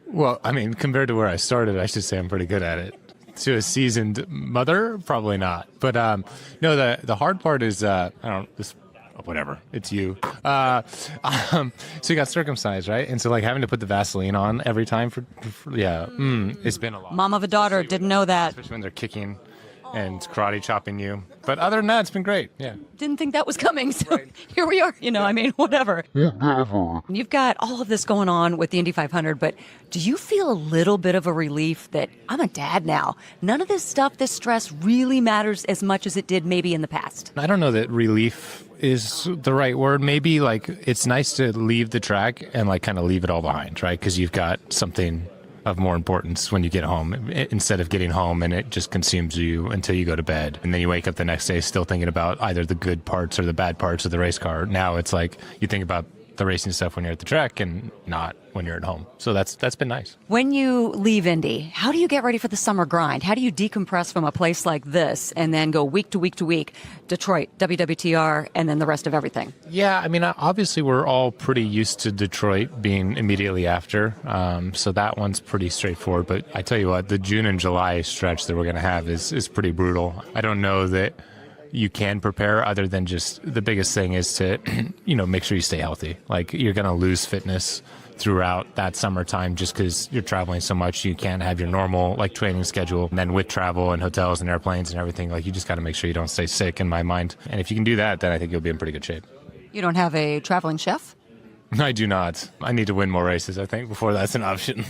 Well, I mean, compared to where I started, I should say I'm pretty good at it. To a seasoned mother, probably not. But no, the hard part is, whatever, it's you. So you got circumcised, right? And so like having to put the Vaseline on every time it's been a lot. Mom of a daughter, didn't know that. Especially when they're kicking and karate chopping you. But other than that, it's been great. Yeah. Didn't think that was coming, so here we are. Whatever. You've got all of this going on with the Indy 500, but do you feel a little bit of a relief that I'm a dad now? None of this stuff, this stress really matters as much as it did maybe in the past. I don't know that relief is the right word. Maybe like it's nice to leave the track and like kind of leave it all behind, right? Because you've got something of more importance when you get home instead of getting home and it just consumes you until you go to bed. And then you wake up the next day still thinking about either the good parts or the bad parts of the race car. Now it's like you think about the racing stuff when you're at the track and not when you're at home. So that's been nice. When you leave Indy, how do you get ready for the summer grind? How do you decompress from a place like this and then go week to week to week, Detroit, WWTR, and then the rest of everything? Yeah, I mean, obviously we're all pretty used to Detroit being immediately after. So that one's pretty straightforward. But I tell you what, the June and July stretch that we're going to have is pretty brutal. I don't know that you can prepare other than just the biggest thing is to, make sure you stay healthy. Like you're going to lose fitness throughout that summertime just because you're traveling so much. You can't have your normal like training schedule. And then with travel and hotels and airplanes and everything, like you just got to make sure you don't stay sick in my mind. And if you can do that, then I think you'll be in pretty good shape. You don't have a traveling chef? I do not. I need to win more races, I think, before that's an option.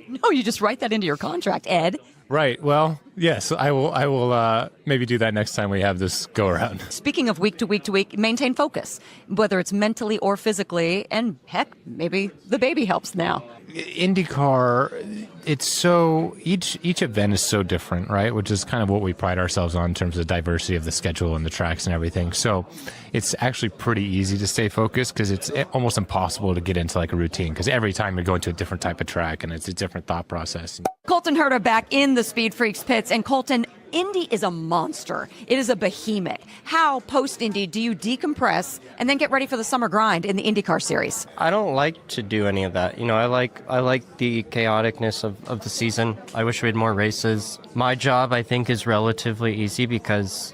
No, you just write that into your contract, Ed. Right. Well, yes, I will maybe do that next time we have this go around. Speaking of week to week to week, maintain focus, whether it's mentally or physically, and heck, maybe the baby helps now. IndyCar, it's so each event is so different, right? Which is kind of what we pride ourselves on in terms of diversity of the schedule and the tracks and everything. So it's actually pretty easy to stay focused because it's almost impossible to get into like a routine because every time you're going to a different type of track and it's a different thought process. Colton Herta back in the SpeedFreaks pits, and Colton, Indy is a monster. It is a behemoth. How, post-Indy, do you decompress and then get ready for the summer grind in the IndyCar series? I don't like to do any of that. I like the chaoticness of the season. I wish we had more races. My job, I think, is relatively easy because,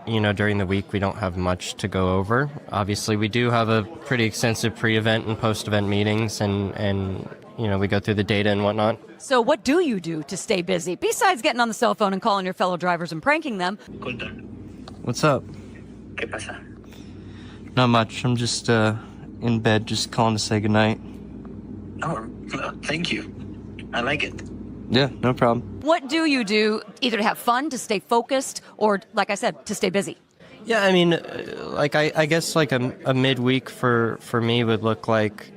during the week we don't have much to go over. Obviously, we do have a pretty extensive pre-event and post-event meetings and we go through the data and whatnot. So what do you do to stay busy, besides getting on the cell phone and calling your fellow drivers and pranking them? What's up? ¿Qué pasa? Not much. I'm just in bed, just calling to say goodnight. Oh, thank you. I like it. Yeah, no problem. What do you do either to have fun, to stay focused, or, like I said, to stay busy? Yeah, I mean, I guess like a midweek for me would look like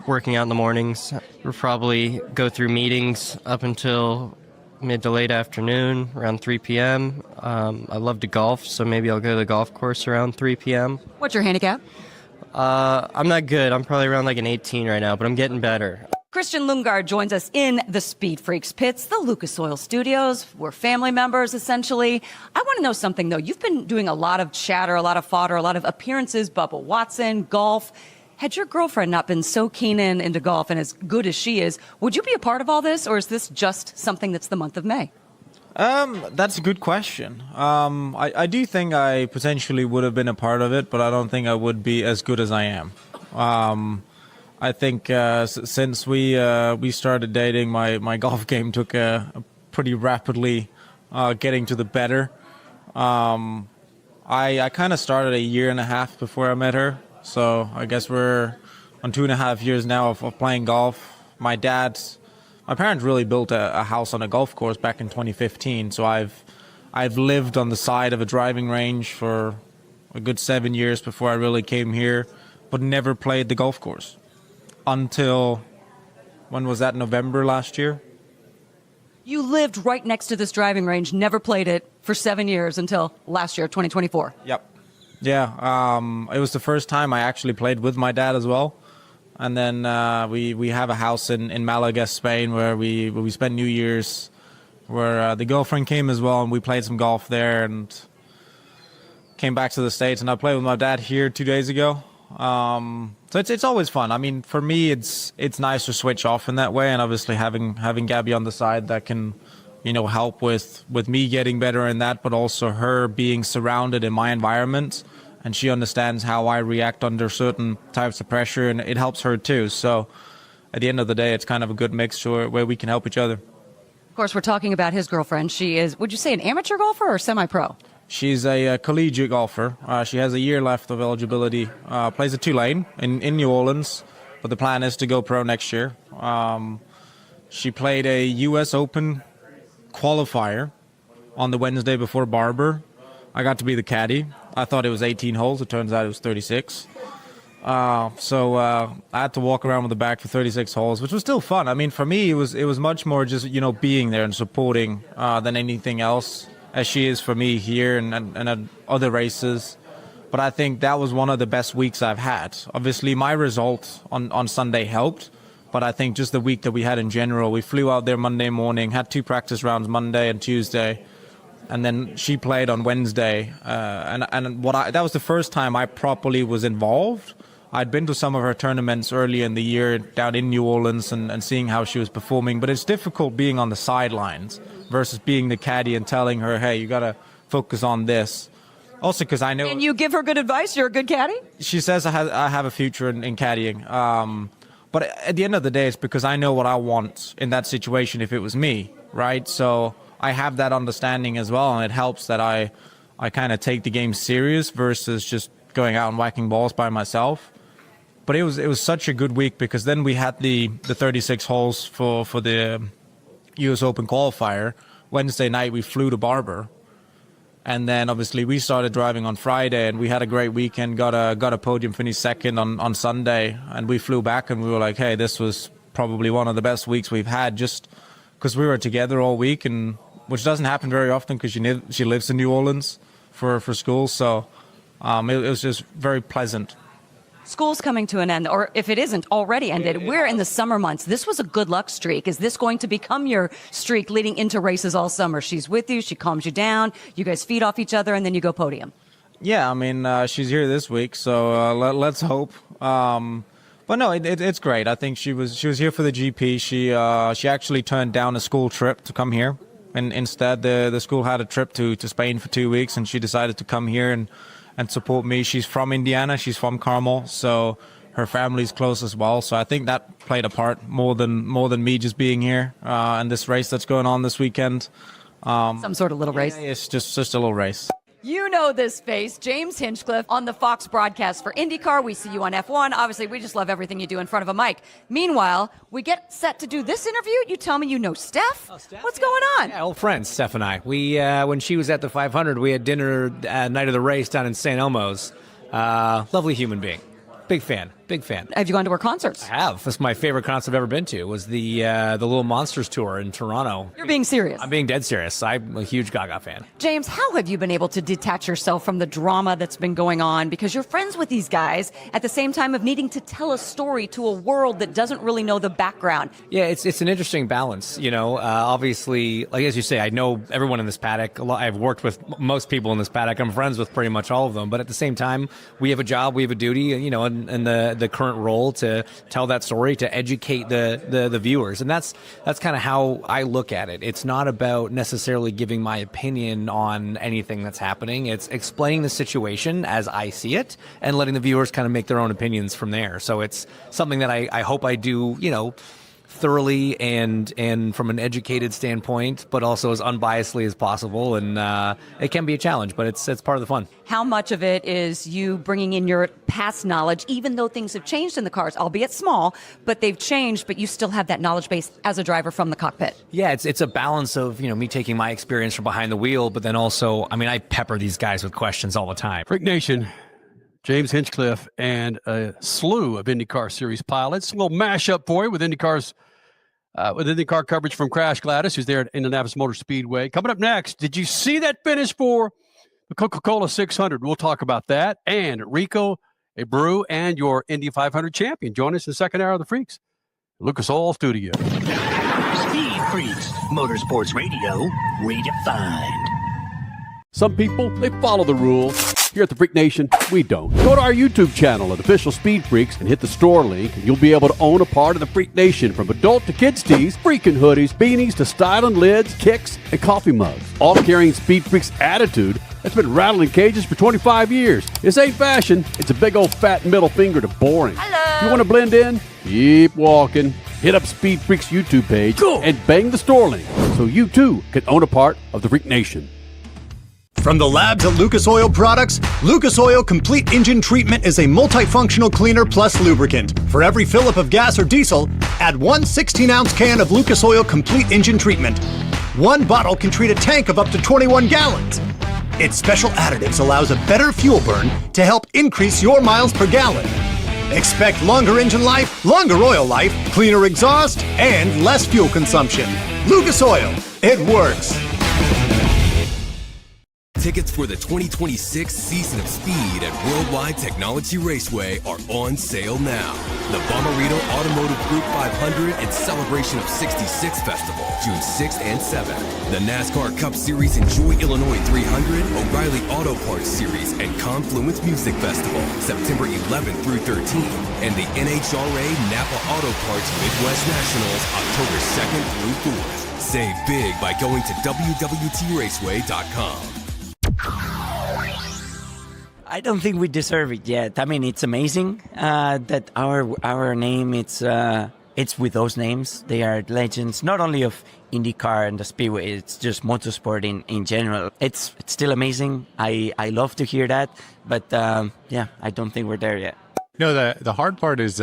working out in the mornings. We'll probably go through meetings up until mid to late afternoon, around 3 p.m. I love to golf, so maybe I'll go to the golf course around 3 p.m. What's your handicap? I'm not good. I'm probably around like an 18 right now, but I'm getting better. Christian Lundgaard joins us in the SpeedFreaks pits, the Lucas Oil Studios. We're family members, essentially. I want to know something, though. You've been doing a lot of chatter, a lot of fodder, a lot of appearances, Bubba Watson, golf. Had your girlfriend not been so keen into golf and as good as she is, would you be a part of all this, or is this just something that's the month of May? That's a good question. I do think I potentially would have been a part of it, but I don't think I would be as good as I am. I think since we started dating, my golf game took a pretty rapidly getting to the better. I kind of started a year and a half before I met her. So I guess we're on 2.5 years now of playing golf. My parents really built a house on a golf course back in 2015. So I've lived on the side of a driving range for a good 7 years before I really came here, but never played the golf course until, when was that, November last year? You lived right next to this driving range, never played it for 7 years until last year, 2024. Yep. Yeah, it was the first time I actually played with my dad as well. And then we have a house in Malaga, Spain, where we spent New Year's, where the girlfriend came as well, and we played some golf there and came back to the States. And I played with my dad here 2 days ago. So it's always fun. I mean, for me, it's nice to switch off in that way, and obviously having Gabby on the side that can help with me getting better in that, but also her being surrounded in my environment and she understands how I react under certain types of pressure, and it helps her too. So at the end of the day, it's kind of a good mixture where we can help each other. Of course, we're talking about his girlfriend. She is, would you say, an amateur golfer or semi-pro? She's a collegiate golfer. She has a year left of eligibility. Plays at Tulane in New Orleans, but the plan is to go pro next year. She played a U.S. Open qualifier on the Wednesday before Barber. I got to be the caddy. I thought it was 18 holes. It turns out it was 36. So I had to walk around with the bag for 36 holes, which was still fun. I mean, for me, it was much more just, being there and supporting than anything else, as she is for me here and at other races. But I think that was one of the best weeks I've had. Obviously, my result on Sunday helped, but I think just the week that we had in general, we flew out there Monday morning, had 2 practice rounds Monday and Tuesday, and then she played on Wednesday. That was the first time I properly was involved. I'd been to some of her tournaments early in the year down in New Orleans and seeing how she was performing, but it's difficult being on the sidelines versus being the caddy and telling her, hey, you got to focus on this. Also, because I know... And you give her good advice? You're a good caddy? She says I have a future in caddying. But at the end of the day, it's because I know what I want in that situation if it was me, right? So I have that understanding as well, and it helps that I kind of take the game serious versus just going out and whacking balls by myself. But it was such a good week because then we had the 36 holes for the U.S. Open qualifier. Wednesday night we flew to Barber, and then obviously we started driving on Friday, and we had a great weekend. Got a podium finish second on Sunday, and we flew back and we were like, hey, this was probably one of the best weeks we've had, just because we were together all week, and which doesn't happen very often because she lives in New Orleans for school. So it was just very pleasant. School's coming to an end, or if it isn't already ended, we're in the summer months. This was a good luck streak. Is this going to become your streak leading into races all summer? She's with you, she calms you down, you guys feed off each other, and then you go podium. Yeah, I mean, she's here this week, so let's hope. But no, it's great. I think she was here for the GP. She actually turned down a school trip to come here, and instead the school had a trip to Spain for 2 weeks, and she decided to come here and support me. She's from Indiana. She's from Carmel, so her family's close as well. So I think that played a part more than me just being here and this race that's going on this weekend. Some sort of little race. Yeah, it's just a little race. You know this face, James Hinchcliffe, on the Fox broadcast for IndyCar. We see you on F1. Obviously, we just love everything you do in front of a mic. Meanwhile, we get set to do this interview. You tell me you know Steph. What's going on? Yeah, old friends, Steph and I. We when she was at the 500, we had dinner night of the race down in St. Elmo's. Lovely human being. Big fan. Have you gone to her concerts? I have. That's my favorite concert I've ever been to. Was the Little Monsters tour in Toronto. You're being serious. I'm being dead serious. I'm a huge Gaga fan. James, how have you been able to detach yourself from the drama that's been going on? Because you're friends with these guys at the same time of needing to tell a story to a world that doesn't really know the background. Yeah, it's an interesting balance. Obviously, like as you say, I know everyone in this paddock. I've worked with most people in this paddock. I'm friends with pretty much all of them. But at the same time, we have a job, we have a duty, and the current role to tell that story, to educate the viewers. And that's kind of how I look at it. It's not about necessarily giving my opinion on anything that's happening. It's explaining the situation as I see it and letting the viewers kind of make their own opinions from there. So it's something that I hope I do, thoroughly and from an educated standpoint, but also as unbiasedly as possible. And it can be a challenge, but it's part of the fun. How much of it is you bringing in your past knowledge, even though things have changed in the cars, albeit small, but they've changed, but you still have that knowledge base as a driver from the cockpit? Yeah, it's a balance of, me taking my experience from behind the wheel, but then also, I pepper these guys with questions all the time. Freak Nation, James Hinchcliffe and a slew of IndyCar Series pilots. A little mashup for you with IndyCar coverage from Crash Gladys, who's there at Indianapolis Motor Speedway. Coming up next, did you see that finish for the Coca Cola 600? We'll talk about that. And Rico Abreu and your Indy 500 champion. Join us in the second hour of the Freaks. Lucas Oil Studio. Speed Freaks, Motorsports Radio, redefined. Some people, they follow the rules. Here at the Freak Nation, we don't. Go to our YouTube channel at Official Speed Freaks and hit the store link, and you'll be able to own a part of the Freak Nation, from adult to kids tees, freaking hoodies, beanies to styling lids, kicks, and coffee mugs. All carrying Speed Freaks attitude that's been rattling cages for 25 years. This ain't fashion. It's a big old fat middle finger to boring. If you want to blend in, keep walking. Hit up Speed Freaks YouTube page and bang the store link so you too can own a part of the Freak Nation. From the labs at Lucas Oil Products, Lucas Oil Complete Engine Treatment is a multifunctional cleaner plus lubricant. For every fill-up of gas or diesel, add one 16-ounce can of Lucas Oil Complete Engine Treatment. One bottle can treat a tank of up to 21 gallons. Its special additives allows a better fuel burn to help increase your miles per gallon. Expect longer engine life, longer oil life, cleaner exhaust, and less fuel consumption. Lucas Oil, it works. Tickets for the 2026 season of Speed at Worldwide Technology Raceway are on sale now. The Bommarito Automotive Group 500 and Celebration of 66 Festival, June 6th and 7th. The NASCAR Cup Series Enjoy Illinois 300, O'Reilly Auto Parts Series, and Confluence Music Festival, September 11th through 13th. And the NHRA Napa Auto Parts Midwest Nationals, October 2nd through 4th. Save big by going to WWTRaceway.com. I don't think we deserve it yet. I mean, it's amazing that our name it's with those names. They are legends, not only of IndyCar and the Speedway. It's just motorsport in general. It's still amazing. I love to hear that, but yeah, I don't think we're there yet. No, the hard part is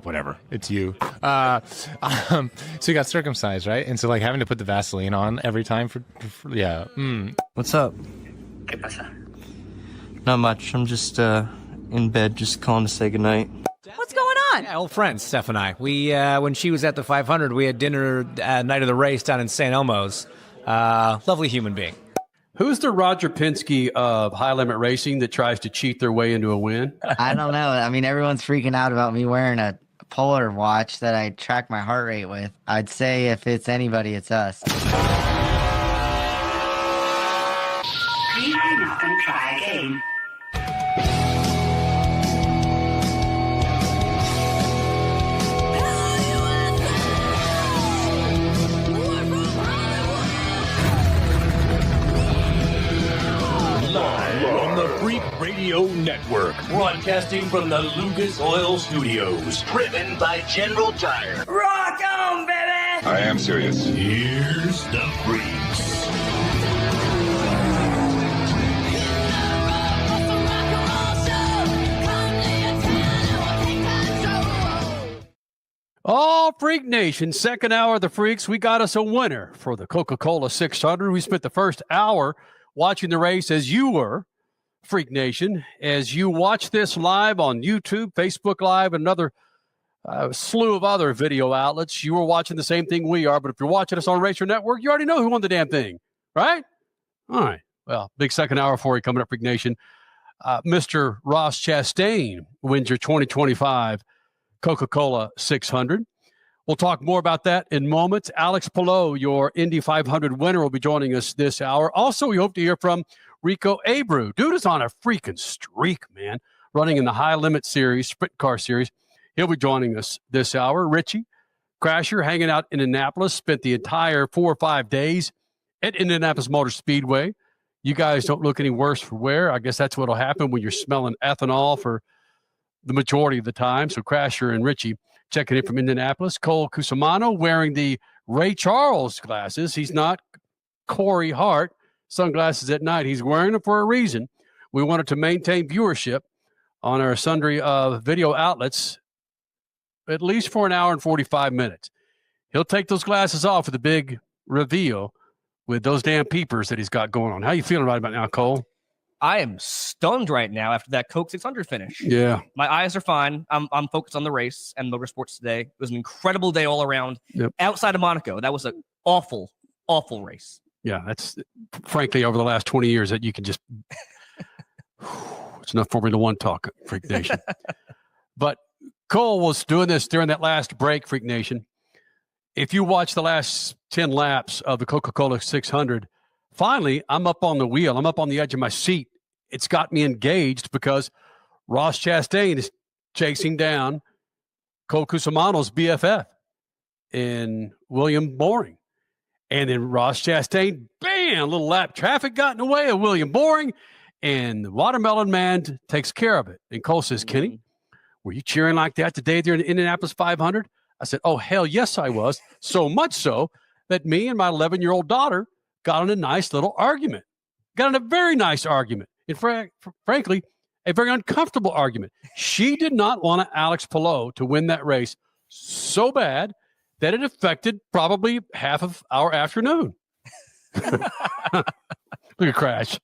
whatever, it's you. So you got circumcised, right? And so like having to put the Vaseline on every time for yeah. What's up? ¿Qué pasa? Not much. I'm just in bed, just calling to say goodnight. What's going on? Yeah, old friends, Steph and I. We when she was at the 500, we had dinner night of the race down in St. Elmo's. Lovely human being. Who's the Roger Penske of high limit racing that tries to cheat their way into a win? I don't know. I mean, everyone's freaking out about me wearing a Polar watch that I track my heart rate with. I'd say if it's anybody, it's us. Please hang up and try again. Live on the Freak Radio Network, broadcasting from the Lucas Oil Studios, driven by General Tire. Rock on, baby! I am serious. Here's the Freaks. All Freak Nation, second hour of the Freaks. We got us a winner for the Coca Cola 600. We spent the first hour watching the race as you were, Freak Nation, as you watch this live on YouTube, Facebook Live, and another slew of other video outlets. You were watching the same thing we are, but if you're watching us on Racer Network, you already know who won the damn thing, right? All right. Well, big second hour for you coming up, Freak Nation. Mr. Ross Chastain wins your 2025 Coca Cola 600. We'll talk more about that in moments. Alex Palou, your Indy 500 winner, will be joining us this hour. Also, we hope to hear from Rico Abreu. Dude is on a freaking streak, man, running in the high limit series, sprint car series. He'll be joining us this hour. Richie Crasher, hanging out in Indianapolis, spent the entire 4 or 5 days at Indianapolis Motor Speedway. You guys don't look any worse for wear. I guess that's what will happen when you're smelling ethanol for the majority of the time. So Crasher and Richie checking in from Indianapolis. Cole Cusimano wearing the Ray Charles glasses. He's not Corey Hart sunglasses at night. He's wearing them for a reason. We wanted to maintain viewership on our sundry video outlets at least for an hour and 45 minutes. He'll take those glasses off for the big reveal with those damn peepers that he's got going on. How you feeling right about now, Cole? I am stunned right now after that Coke 600 finish. Yeah. My eyes are fine. I'm focused on the race and motorsports today. It was an incredible day all around. Yep. Outside of Monaco, that was an awful, awful race. Yeah, that's frankly over the last 20 years that you can just it's enough Formula One talk, Freak Nation. But Cole was doing this during that last break, Freak Nation. If you watch the last 10 laps of the Coca-Cola 600, finally, I'm up on the wheel. I'm up on the edge of my seat. It's got me engaged because Ross Chastain is chasing down Cole Cusimano's BFF in William Boring. And then Ross Chastain, bam, a little lap traffic got in the way of William Boring, and the Watermelon Man takes care of it. And Cole says, Kenny, were you cheering like that today there in the Indianapolis 500? I said, oh, hell yes, I was. So much so that me and my 11-year-old daughter got in a nice little argument. Got in a very nice argument. And frankly, a very uncomfortable argument. She did not want Alex Palou to win that race so bad that it affected probably half of our afternoon. Look at Crash.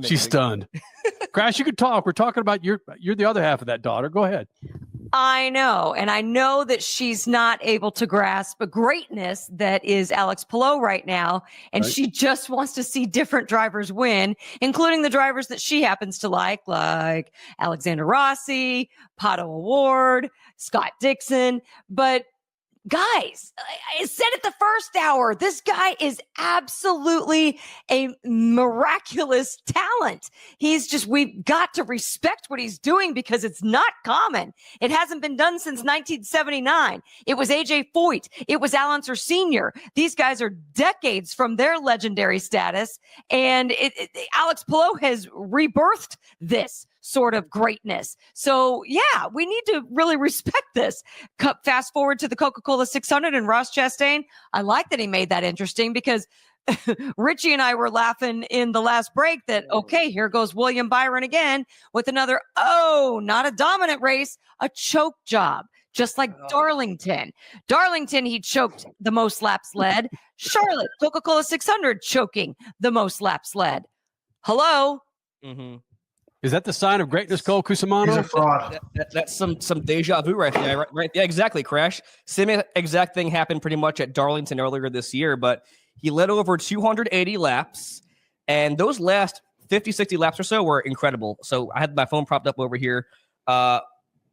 She's stunned. Crash, you could talk. We're talking about you're the other half of that daughter. Go ahead. I know. And I know that she's not able to grasp a greatness that is Alex Palou right now. And she just wants to see different drivers win, including the drivers that she happens to like Alexander Rossi, Pato O'Ward, Scott Dixon. But guys, I said it the first hour, this guy is absolutely a miraculous talent. We've got to respect what he's doing because it's not common. It hasn't been done since 1979. It was AJ Foyt. It was Al Unser Sr. These guys are decades from their legendary status. And Alex Palou has rebirthed this sort of greatness. So yeah, we need to really respect this. Fast forward to the Coca Cola 600 and Ross Chastain. I like that he made that interesting because Richie and I were laughing in the last break that, okay, here goes William Byron again with another, not a dominant race, a choke job. Just like Darlington. Darlington, he choked the most laps led. Charlotte, Coca Cola 600 choking the most laps led. Hello? Mm-hmm. Is that the sign of greatness, Cole Cusimano? He's a fraud. That's some deja vu right there. Right? Yeah, exactly, Crash. Same exact thing happened pretty much at Darlington earlier this year, but he led over 280 laps, and those last 50, 60 laps or so were incredible. So I had my phone propped up over here.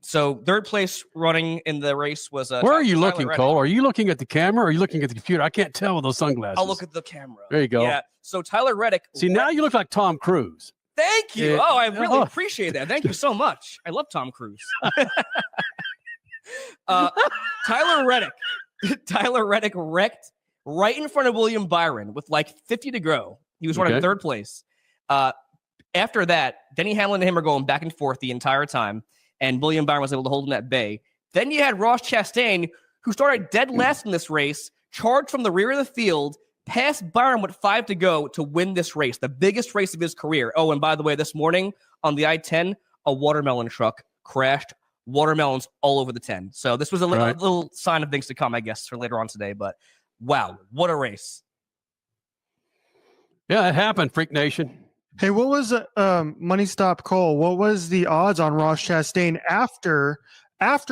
So third place running in the race was Where are you looking, Cole? Are you looking at the camera or are you looking at the computer? I can't tell with those sunglasses. I'll look at the camera. There you go. Yeah. So Tyler Reddick. See, now you look like Tom Cruise. Thank you. Yeah. Oh, I really appreciate that. Thank you so much. I love Tom Cruise. Tyler Reddick wrecked right in front of William Byron with like 50 to go. He was running third place. After that, Denny Hamlin and him are going back and forth the entire time, and William Byron was able to hold him at bay. Then you had Ross Chastain, who started dead last in this race, charged from the rear of the field, passed Byron with 5 to go to win this race, the biggest race of his career. Oh, and by the way, this morning on the I-10, a watermelon truck crashed. Watermelons all over the 10. So this was a little sign of things to come, I guess, for later on today. But wow, what a race. Yeah, it happened, Freak Nation. Hey, what was Money Stop Cole? What was the odds on Ross Chastain after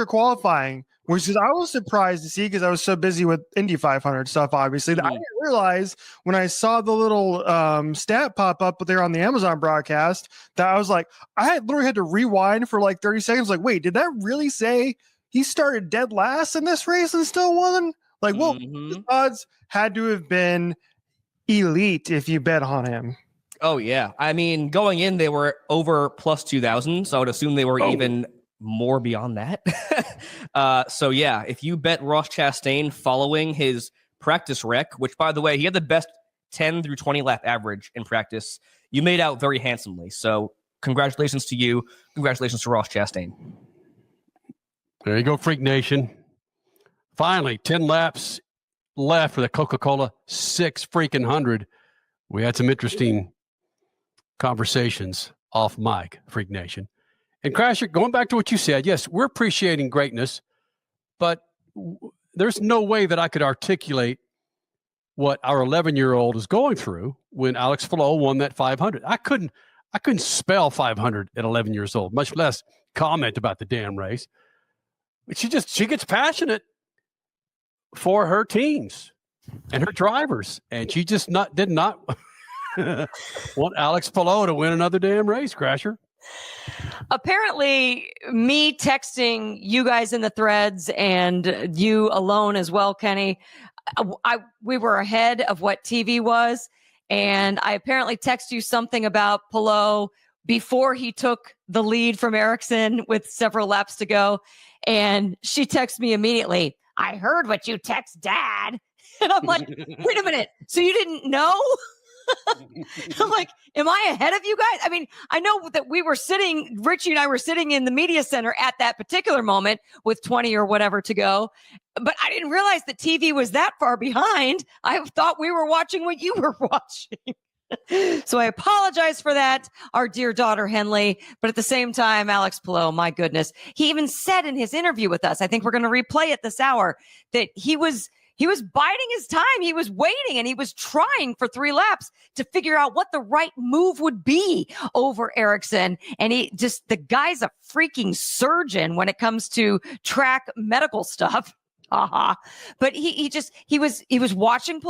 qualifying? Which is I was surprised to see because I was so busy with Indy 500 stuff. Obviously, I didn't realize when I saw the little stat pop up there on the Amazon broadcast that I was like, I literally had to rewind for like 30 seconds. Like, wait, did that really say he started dead last in this race and still won? Like, well, the odds had to have been elite if you bet on him. Oh yeah, I mean, going in they were over plus 2,000, so I would assume they were even more beyond that. So yeah, if you bet Ross Chastain following his practice wreck, which by the way, he had the best 10 through 20 lap average in practice, you made out very handsomely. So congratulations to you. Congratulations to Ross Chastain. There you go, Freak Nation. Finally, 10 laps left for the Coca Cola 600. We had some interesting conversations off mic, Freak Nation. And Crasher, going back to what you said, yes, we're appreciating greatness, but there's no way that I could articulate what our 11-year-old is going through when Alex Palou won that 500. I couldn't spell 500 at 11 years old, much less comment about the damn race. But she gets passionate for her teams and her drivers, and she just did not want Alex Palou to win another damn race, Crasher. Apparently, me texting you guys in the threads and you alone as well, Kenny, we were ahead of what TV was. And I apparently texted you something about Palou before he took the lead from Ericsson with several laps to go. And she texted me immediately, I heard what you text Dad. And I'm like, wait a minute. So you didn't know? I'm like, am I ahead of you guys? I mean, I know that Richie and I were sitting in the media center at that particular moment with 20 or whatever to go, but I didn't realize that TV was that far behind. I thought we were watching what you were watching. So I apologize for that, our dear daughter Henley. But at the same time, Alex Palou, my goodness, he even said in his interview with us, I think we're going to replay it this hour, that he was biding his time. He was waiting and he was trying for 3 laps to figure out what the right move would be over Ericsson. And the guy's a freaking surgeon when it comes to track medical stuff. But he was watching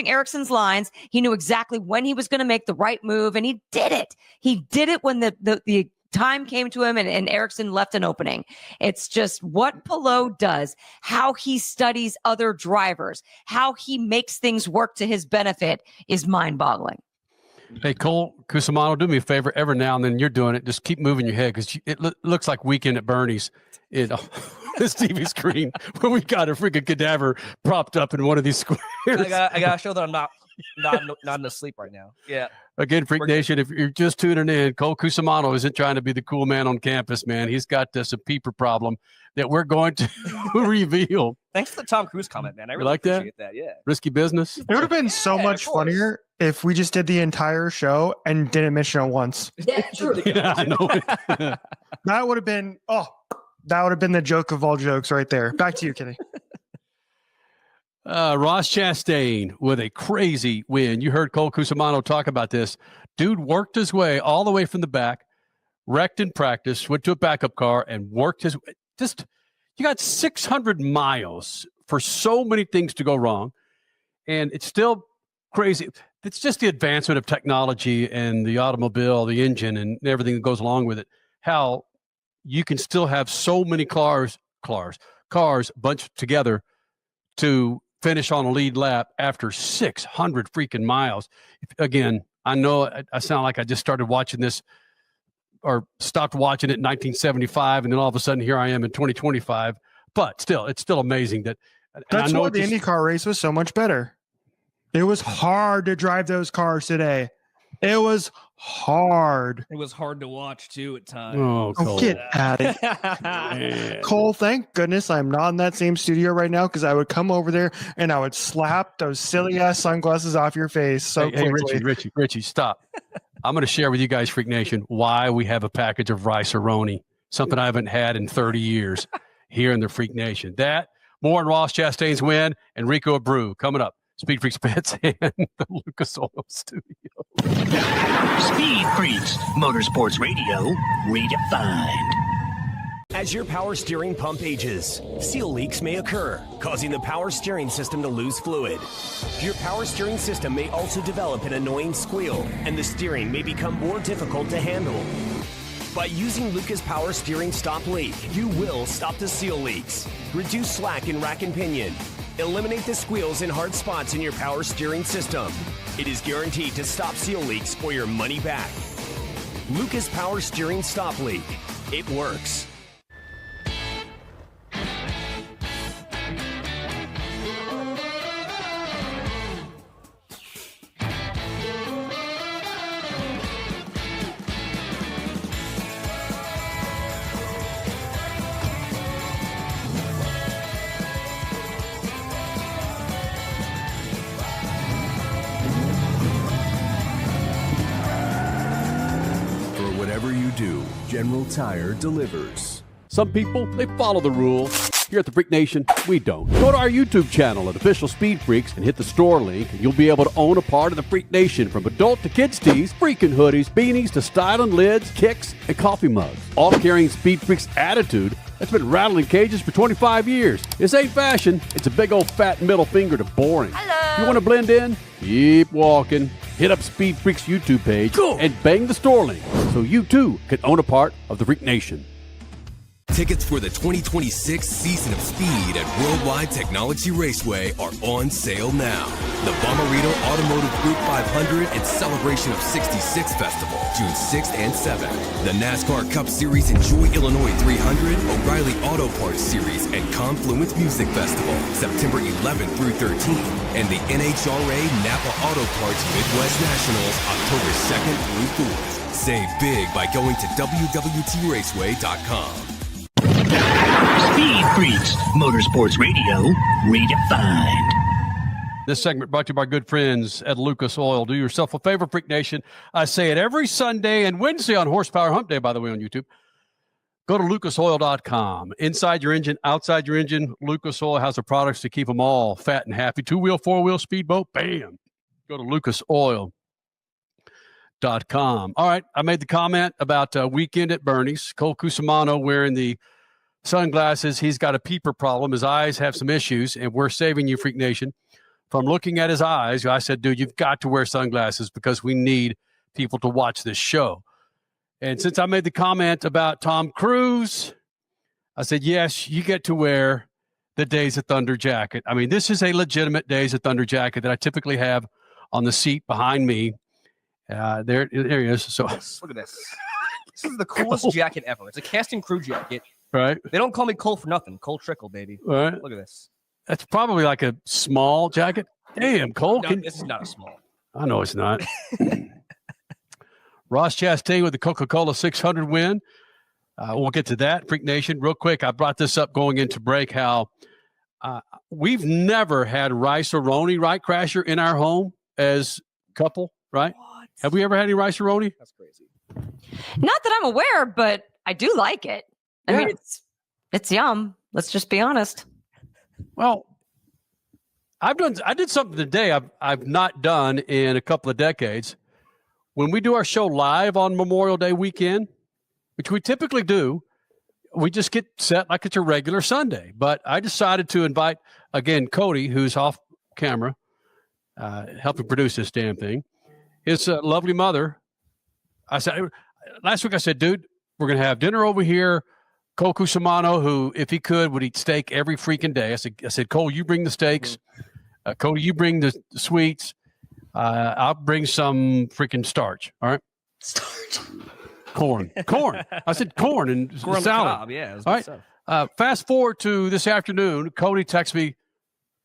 Ericsson's lines. He knew exactly when he was going to make the right move, and he did it. He did it when the time came to him and Ericsson left an opening. It's just what Palou does, how he studies other drivers, how he makes things work to his benefit is mind-boggling. Hey, Cole Cusimano, do me a favor. Every now and then you're doing it. Just keep moving your head because it looks like Weekend at Bernie's. This TV screen where we got a freaking cadaver propped up in one of these squares. I gotta show that I'm not in the sleep right now. Yeah. Again, Freak Nation, if you're just tuning in, Cole Cusimano isn't trying to be the cool man on campus, man. He's got a peeper problem that we're going to reveal. Thanks for the Tom Cruise comment, man. I really like appreciate that. Yeah. Risky business. It would have been so much funnier if we just did the entire show and didn't mention it once. Yeah, true. Yeah, I know. That would have been the joke of all jokes right there. Back to you, Kenny. Ross Chastain with a crazy win. You heard Cole Cusimano talk about this. Dude worked his way all the way from the back, wrecked in practice, went to a backup car, and worked his way. You got 600 miles for so many things to go wrong, and it's still crazy. It's just the advancement of technology and the automobile, the engine, and everything that goes along with it. How you can still have so many cars bunched together to finish on a lead lap after 600 freaking miles. Again, I know I sound like I just started watching this or stopped watching it in 1975, and then all of a sudden here I am in 2025. But still, it's still amazing that. That's why the IndyCar race was so much better. It was hard to drive those cars today. It was hard. It was hard to watch too at times. Oh, Cole. Get at it. Cole, thank goodness I'm not in that same studio right now because I would come over there and I would slap those silly ass sunglasses off your face so quickly. Hey, Richie, stop. I'm going to share with you guys, Freak Nation, why we have a package of Rice-A-Roni, something I haven't had in 30 years here in the Freak Nation. That, more on Ross Chastain's win, and Rico Abreu coming up. Speed Freaks Pets and the Lucas Oil Studio. Speed Freaks, Motorsports Radio, redefined. As your power steering pump ages, seal leaks may occur, causing the power steering system to lose fluid. Your power steering system may also develop an annoying squeal, and the steering may become more difficult to handle. By using Lucas Power Steering Stop Leak, you will stop the seal leaks, reduce slack in rack and pinion, eliminate the squeals and hard spots in your power steering system. It is guaranteed to stop seal leaks or your money back. Lucas Power Steering Stop Leak. It works. General Tire delivers. Some people, they follow the rules. Here at the Freak Nation, we don't. Go to our YouTube channel at Official Speed Freaks and hit the store link, and you'll be able to own a part of the Freak Nation, from adult to kids tees, freaking hoodies, beanies to styling lids, kicks, and coffee mugs. All carrying Speed Freaks attitude that's been rattling cages for 25 years. This ain't fashion. It's a big old fat middle finger to boring. Hello. You want to blend in? Keep walking. Hit up Speed Freaks YouTube page and bang the store link so you too can own a part of the Freak Nation. Tickets for the 2026 season of Speed at Worldwide Technology Raceway are on sale now. The Bommarito Automotive Group 500 and Celebration of 66 Festival, June 6th and 7th. The NASCAR Cup Series Enjoy Illinois 300, O'Reilly Auto Parts Series, and Confluence Music Festival, September 11th through 13th. And the NHRA Napa Auto Parts Midwest Nationals, October 2nd through 4th. Save big by going to WWTRaceway.com. Speed Freaks, Motorsports Radio, redefined. This segment brought to you by good friends at Lucas Oil. Do yourself a favor, Freak Nation. I say it every Sunday and Wednesday on Horsepower Hump Day, by the way, on YouTube. Go to lucasoil.com. Inside your engine, outside your engine, Lucas Oil has the products to keep them all fat and happy. 2-wheel, 4-wheel, speedboat, bam. Go to lucasoil.com. All right, I made the comment about weekend at Bernie's. Cole Cusimano wearing the sunglasses. He's got a peeper problem. His eyes have some issues, and we're saving you, Freak Nation, from looking at his eyes. I said, dude, you've got to wear sunglasses because we need people to watch this show. And since I made the comment about Tom Cruise, I said, yes, you get to wear the Days of Thunder jacket. I mean, this is a legitimate Days of Thunder jacket that I typically have on the seat behind me. There he is. So look at this. This is the coolest jacket ever. It's a casting crew jacket. Right. They don't call me Cole for nothing. Cole Trickle, baby. Right. Look at this. That's probably like a small jacket. Damn, Cole. No, this is not a small. I know it's not. Ross Chastain with the Coca Cola 600 win. We'll get to that, Freak Nation. Real quick, I brought this up going into break, how we've never had Rice-A-Roni, right, Crasher, in our home as couple, right? What? Have we ever had any Rice-A-Roni? That's crazy. Not that I'm aware, but I do like it. I mean, it's yum. Let's just be honest. Well, I did something today I've not done in a couple of decades. When we do our show live on Memorial Day weekend, which we typically do, we just get set like it's a regular Sunday. But I decided to invite, again, Cody, who's off camera, helping produce this damn thing. His lovely mother. Last week I said, dude, we're going to have dinner over here. Cole Cusimano, who, if he could, would eat steak every freaking day. I said, Cole, you bring the steaks. Cody, you bring the sweets. I'll bring some freaking starch. All right. Starch. Corn. I said corn and corn salad. Cob, yeah. All right. Fast forward to this afternoon. Cody texts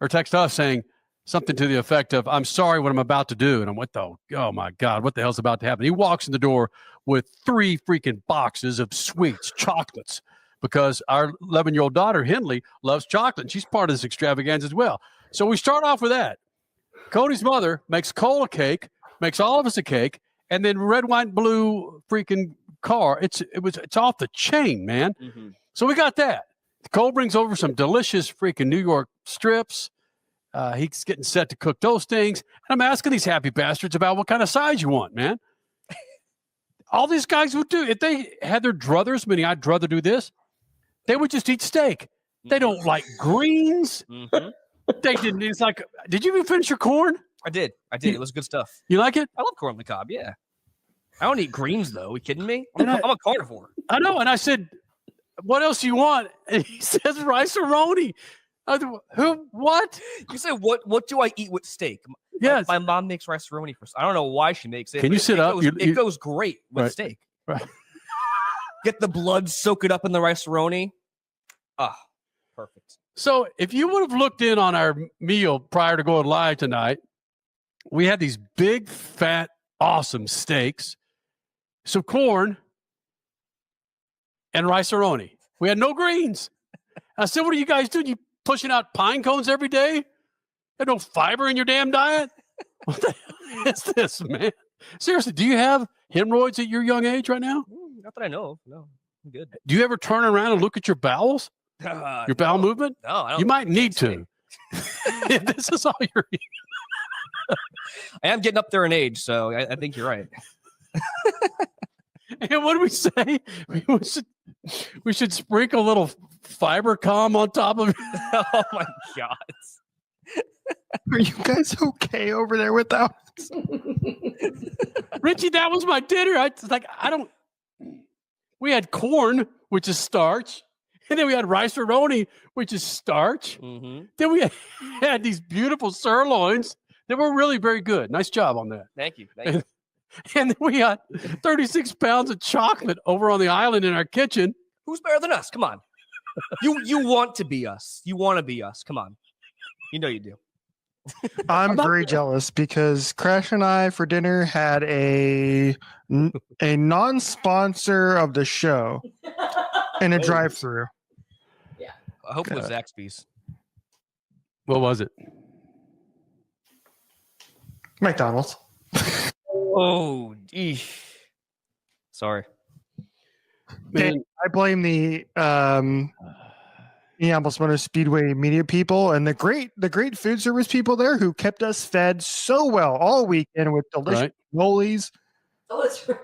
us saying something to the effect of, I'm sorry what I'm about to do. And I'm what the, oh my God, what the hell's about to happen? He walks in the door with 3 freaking boxes of sweets, chocolates, because our 11-year-old daughter, Henley, loves chocolate. And she's part of this extravaganza as well. So we start off with that. Cody's mother makes Cole a cake, makes all of us a cake, and then red, white, blue freaking car. It's off the chain, man. Mm-hmm. So we got that. Cole brings over some delicious freaking New York strips. He's getting set to cook those things. And I'm asking these happy bastards about what kind of size you want, man. All these guys would do, if they had their druthers, meaning I'd rather do this, they would just eat steak. They don't like greens. Mm-hmm. They didn't. It's like, did you even finish your corn? I did. It was good stuff. You like it? I love corn on the cob, yeah. I don't eat greens, though. Are you kidding me? I'm a carnivore. I know. And I said, what else do you want? And he says Rice-A-Roni. Who? What? You said, what do I eat with steak? Yes. My mom makes Rice-A-Roni for. I don't know why she makes it. Can you sit up? It goes great with steak. Right. Get the blood, soak it up in the Rice-A-Roni. Ah, perfect. So if you would have looked in on our meal prior to going live tonight, we had these big, fat, awesome steaks, some corn, and Rice-A-Roni. We had no greens. I said, what are you guys doing? You pushing out pine cones every day? There's no fiber in your damn diet? What the hell is this, man? Seriously, do you have hemorrhoids at your young age right now? Not that I know of. No, I'm good. Do you ever turn around and look at your bowels? Your bowel movement? No, I don't. You might need to. This is all you're eating. I am getting up there in age, so I think you're right. And what do we say? We should sprinkle a little fiber calm on top of it. Oh my God. Are you guys okay over there with that? Richie, that was my dinner. We had corn, which is starch. And then we had rice roni, which is starch. Mm-hmm. Then we had these beautiful sirloins that were really very good. Nice job on that. Thank you. Thank you. And then we got 36 pounds of chocolate over on the island in our kitchen. Who's better than us? Come on. You want to be us. You want to be us. Come on. You know you do. I'm very jealous because Crash and I for dinner had a non-sponsor of the show in a drive-through. Yeah. I hope it was Zaxby's. What was it? McDonald's. Oh, eesh. Sorry. Man. I blame the Indianapolis Motor Speedway media people and the great food service people there who kept us fed so well all weekend with delicious cannolis. Oh, that's right.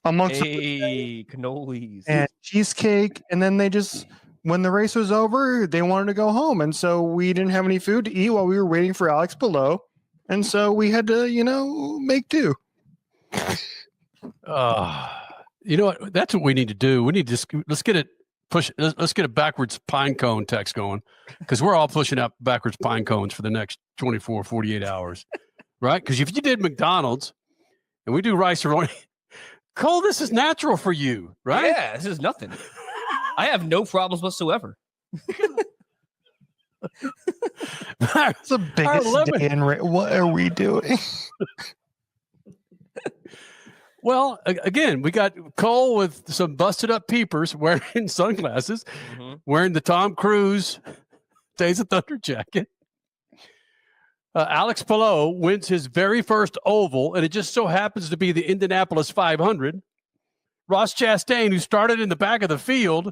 Amongst cannolis and cheesecake, and then they just, when the race was over, they wanted to go home, and so we didn't have any food to eat while we were waiting for Alex Palou, and so we had to, make do. You know what? That's what we need to do. We need to let's get a backwards pine cone text going, because we're all pushing out backwards pine cones for the next 24, 48 hours, right? Because if you did McDonald's and we do rice roni, Cole, this is natural for you, right? Yeah, this is nothing. I have no problems whatsoever. It's the biggest day in what are we doing? Well, again, we got Cole with some busted up peepers, wearing sunglasses, wearing the Tom Cruise Days of Thunder jacket. Alex Palou wins his very first oval, and it just so happens to be the Indianapolis 500. Ross Chastain, who started in the back of the field,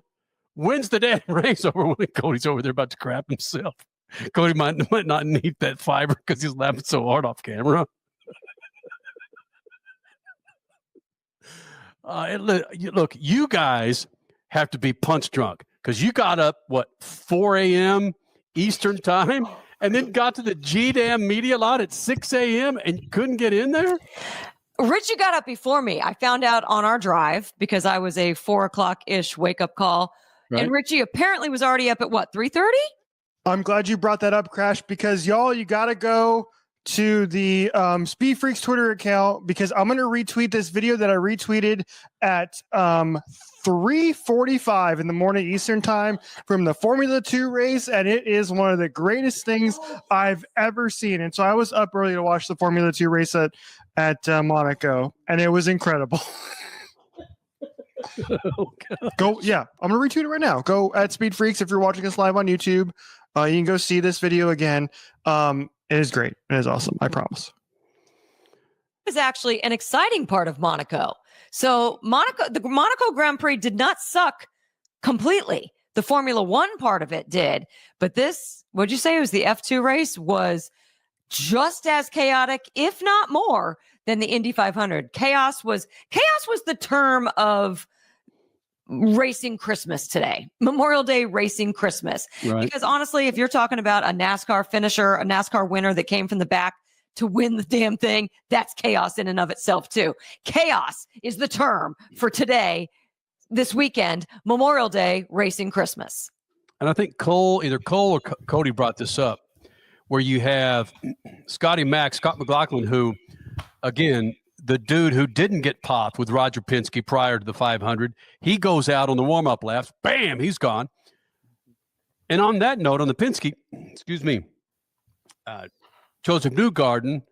wins the damn race over when Cody's over there about to crap himself. Cody might not need that fiber because he's laughing so hard off camera. Look, you guys have to be punch drunk because you got up, 4 a.m. Eastern time, and then got to the G-Dam media lot at 6 a.m. and you couldn't get in there? Richie got up before me. I found out on our drive because I was a 4 o'clock-ish wake-up call. Right. And Richie apparently was already up at 3:30? I'm glad you brought that up, Crash, because y'all, you got to go to the SpeedFreaks Twitter account, because I'm going to retweet this video that I retweeted at 3:45 in the morning Eastern time from the Formula 2 race, and it is one of the greatest things I've ever seen. And so I was up early to watch the Formula 2 race at Monaco, and it was incredible. Go, yeah, I'm going to retweet it right now. Go at SpeedFreaks if you're watching us live on YouTube. You can go see this video again. It is great. It is awesome. I promise. Is actually an exciting part of Monaco. So the Monaco Grand Prix did not suck completely. The Formula One part of it did. But this, what'd you say? It was the F2 race was just as chaotic, if not more, than the Indy 500. Chaos was the term of racing Christmas today. Memorial Day racing Christmas. Right. Because honestly, if you're talking about a NASCAR finisher, a NASCAR winner that came from the back to win the damn thing, that's chaos in and of itself too. Chaos is the term for today, this weekend, Memorial Day racing Christmas. And I think either Cole or Cody brought this up, where you have Scott McLaughlin, who, again, the dude who didn't get popped with Roger Penske prior to the 500, he goes out on the warm-up laps. Bam, he's gone. And on that note, on the Penske, Joseph Newgarden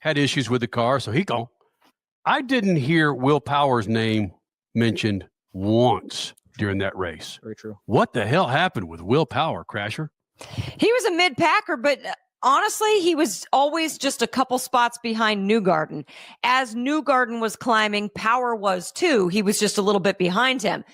had issues with the car, so he gone. I didn't hear Will Power's name mentioned once during that race. Very true. What the hell happened with Will Power, Crasher? He was a mid-packer, but honestly, he was always just a couple spots behind Newgarden. As Newgarden was climbing, Power was too. He was just a little bit behind him.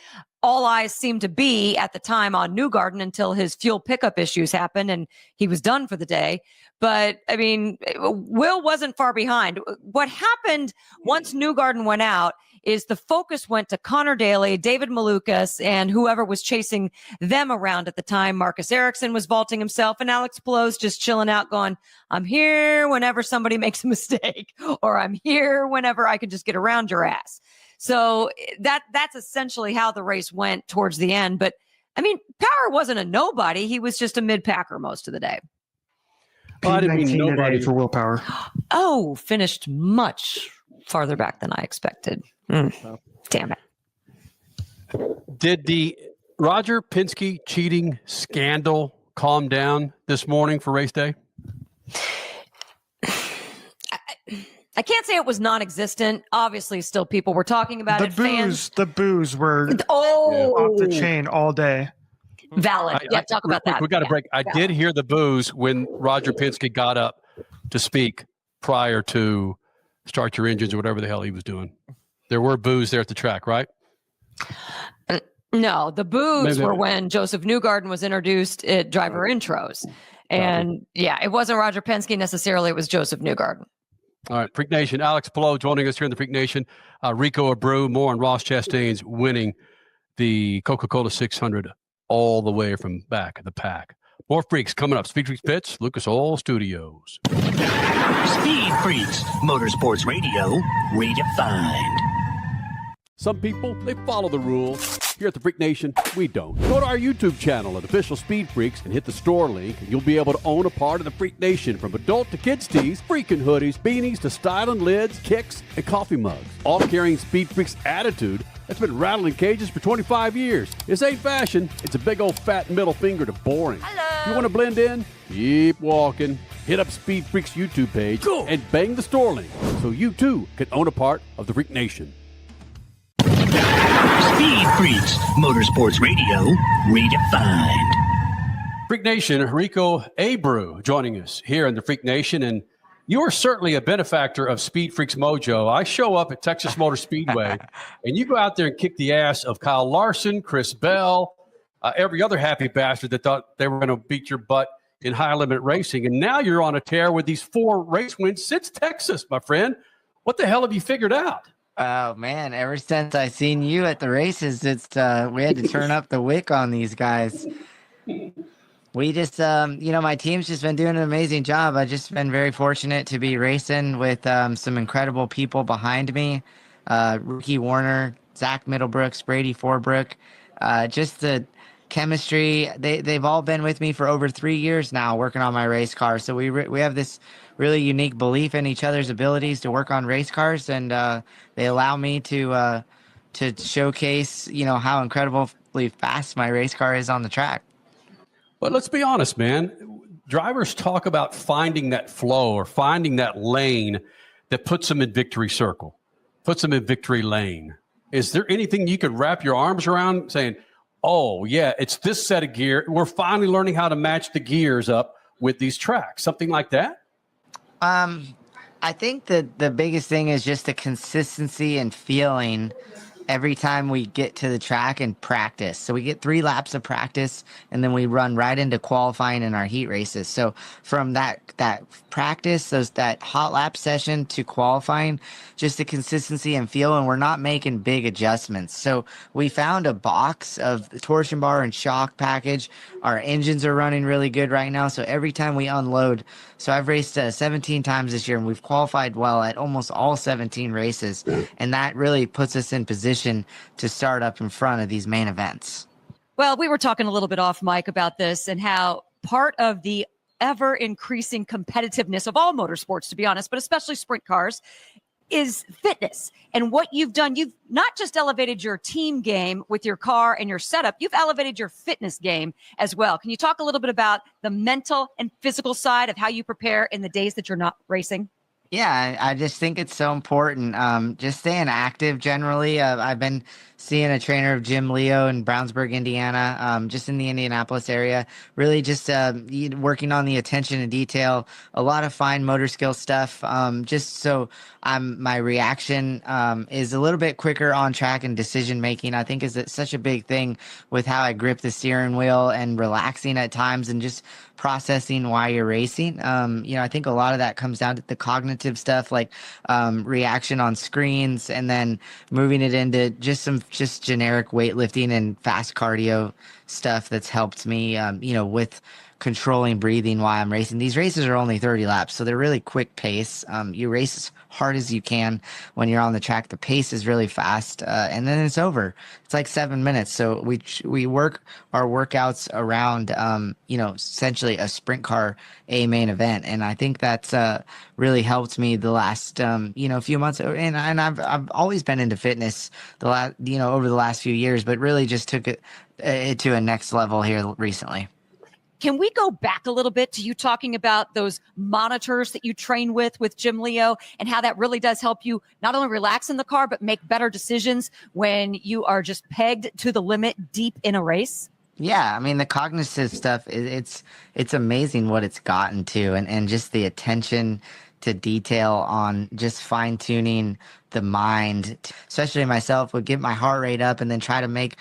All eyes seemed to be at the time on Newgarden until his fuel pickup issues happened and he was done for the day. But I mean, Will wasn't far behind. What happened once Newgarden went out is the focus went to Connor Daly, David Malukas, and whoever was chasing them around at the time. Marcus Ericsson was vaulting himself, and Alex Palou's just chilling out going, I'm here whenever somebody makes a mistake, or I'm here whenever I can just get around your ass. So that's essentially how the race went towards the end. But I mean, Power wasn't a nobody. He was just a mid-packer most of the day. Well, I didn't mean nobody for willpower. Oh, finished much farther back than I expected. Damn it. Did the Roger Penske cheating scandal calm down this morning for race day? I can't say it was non-existent. Obviously, still people were talking about it. The booze were off the chain all day. Valid. Talk about that. We got to break. I did hear the booze when Roger Penske got up to speak prior to start your engines or whatever the hell he was doing. There were booze there at the track, right? No, the booze were when Joseph Newgarden was introduced at driver intros. And it wasn't Roger Penske necessarily. It was Joseph Newgarden. All right, Freak Nation. Alex Palou joining us here in the Freak Nation. Rico Abreu, more on Ross Chastain's winning the Coca Cola 600 all the way from back of the pack. More Freaks coming up. Speed Freaks Pits, Lucas Oil Studios. Speed Freaks, Motorsports Radio, redefined. Some people, they follow the rules. Here at the Freak Nation, we don't. Go to our YouTube channel at Official Speed Freaks and hit the store link, and you'll be able to own a part of the Freak Nation, from adult to kids tees, freaking hoodies, beanies to styling lids, kicks, and coffee mugs. All carrying Speed Freaks attitude that's been rattling cages for 25 years. This ain't fashion. It's a big old fat middle finger to boring. Hello. You want to blend in? Keep walking. Hit up Speed Freaks YouTube page and bang the store link so you too can own a part of the Freak Nation. Speed Freaks, Motorsports Radio, redefined. Freak Nation, Rico Abreu joining us here in the Freak Nation. And you are certainly a benefactor of Speed Freaks Mojo. I show up at Texas Motor Speedway, and you go out there and kick the ass of Kyle Larson, Chris Bell, every other happy bastard that thought they were going to beat your butt in high-limit racing. And now you're on a tear with these 4 race wins since Texas, my friend. What the hell have you figured out? Oh man, ever since I seen you at the races, it's we had to turn up the wick on these guys. We just my team's just been doing an amazing job. I've just been very fortunate to be racing with some incredible people behind me. Ricky Warner, Zach Middlebrooks, Brady Forbrook, just the chemistry. They've all been with me for over 3 years now working on my race car. So we have this really unique belief in each other's abilities to work on race cars, and they allow me to showcase, how incredibly fast my race car is on the track. But let's be honest, man. Drivers talk about finding that flow or finding that lane that puts them in victory circle, puts them in victory lane. Is there anything you could wrap your arms around saying, oh, yeah, it's this set of gear. We're finally learning how to match the gears up with these tracks, something like that? I think that the biggest thing is just the consistency and feeling every time we get to the track and practice. So we get 3 laps of practice, and then we run right into qualifying in our heat races. So from that practice, that hot lap session to qualifying, just the consistency and feel, and we're not making big adjustments. So we found a box of the torsion bar and shock package. Our engines are running really good right now. So every time we unload, so I've raced 17 times this year, and we've qualified well at almost all 17 races. And that really puts us in position to start up in front of these main events. Well, we were talking a little bit off mic about this and how part of the ever increasing competitiveness of all motorsports, to be honest, but especially sprint cars, is fitness. And what you've done, you've not just elevated your team game with your car and your setup, you've elevated your fitness game as well. Can you talk a little bit about the mental and physical side of how you prepare in the days that you're not racing? Yeah, I just think it's so important. Just staying active generally. I've been seeing a trainer of Jim Leo in Brownsburg, Indiana, just in the Indianapolis area. Really just working on the attention to detail, a lot of fine motor skill stuff, just so my reaction is a little bit quicker on track, and decision making, I think, is such a big thing with how I grip the steering wheel and relaxing at times and just processing why you're racing. I think a lot of that comes down to the cognitive stuff, like reaction on screens, and then moving it into just generic weightlifting and fast cardio stuff that's helped me, with controlling breathing while I'm racing. These races are only 30 laps, so they're really quick pace. You race as hard as you can when you're on the track. The pace is really fast, and then it's over. It's like 7 minutes. So we work our workouts around, essentially a sprint car A main event, and I think that's really helped me the last few months. And I've always been into fitness over the last few years, but really just took it to a next level here recently. Can we go back a little bit to you talking about those monitors that you train with Jim Leo and how that really does help you not only relax in the car, but make better decisions when you are just pegged to the limit deep in a race? Yeah, I mean, the cognitive stuff, it's amazing what it's gotten to, and just the attention to detail on just fine tuning the mind, especially myself, would get my heart rate up and then try to make,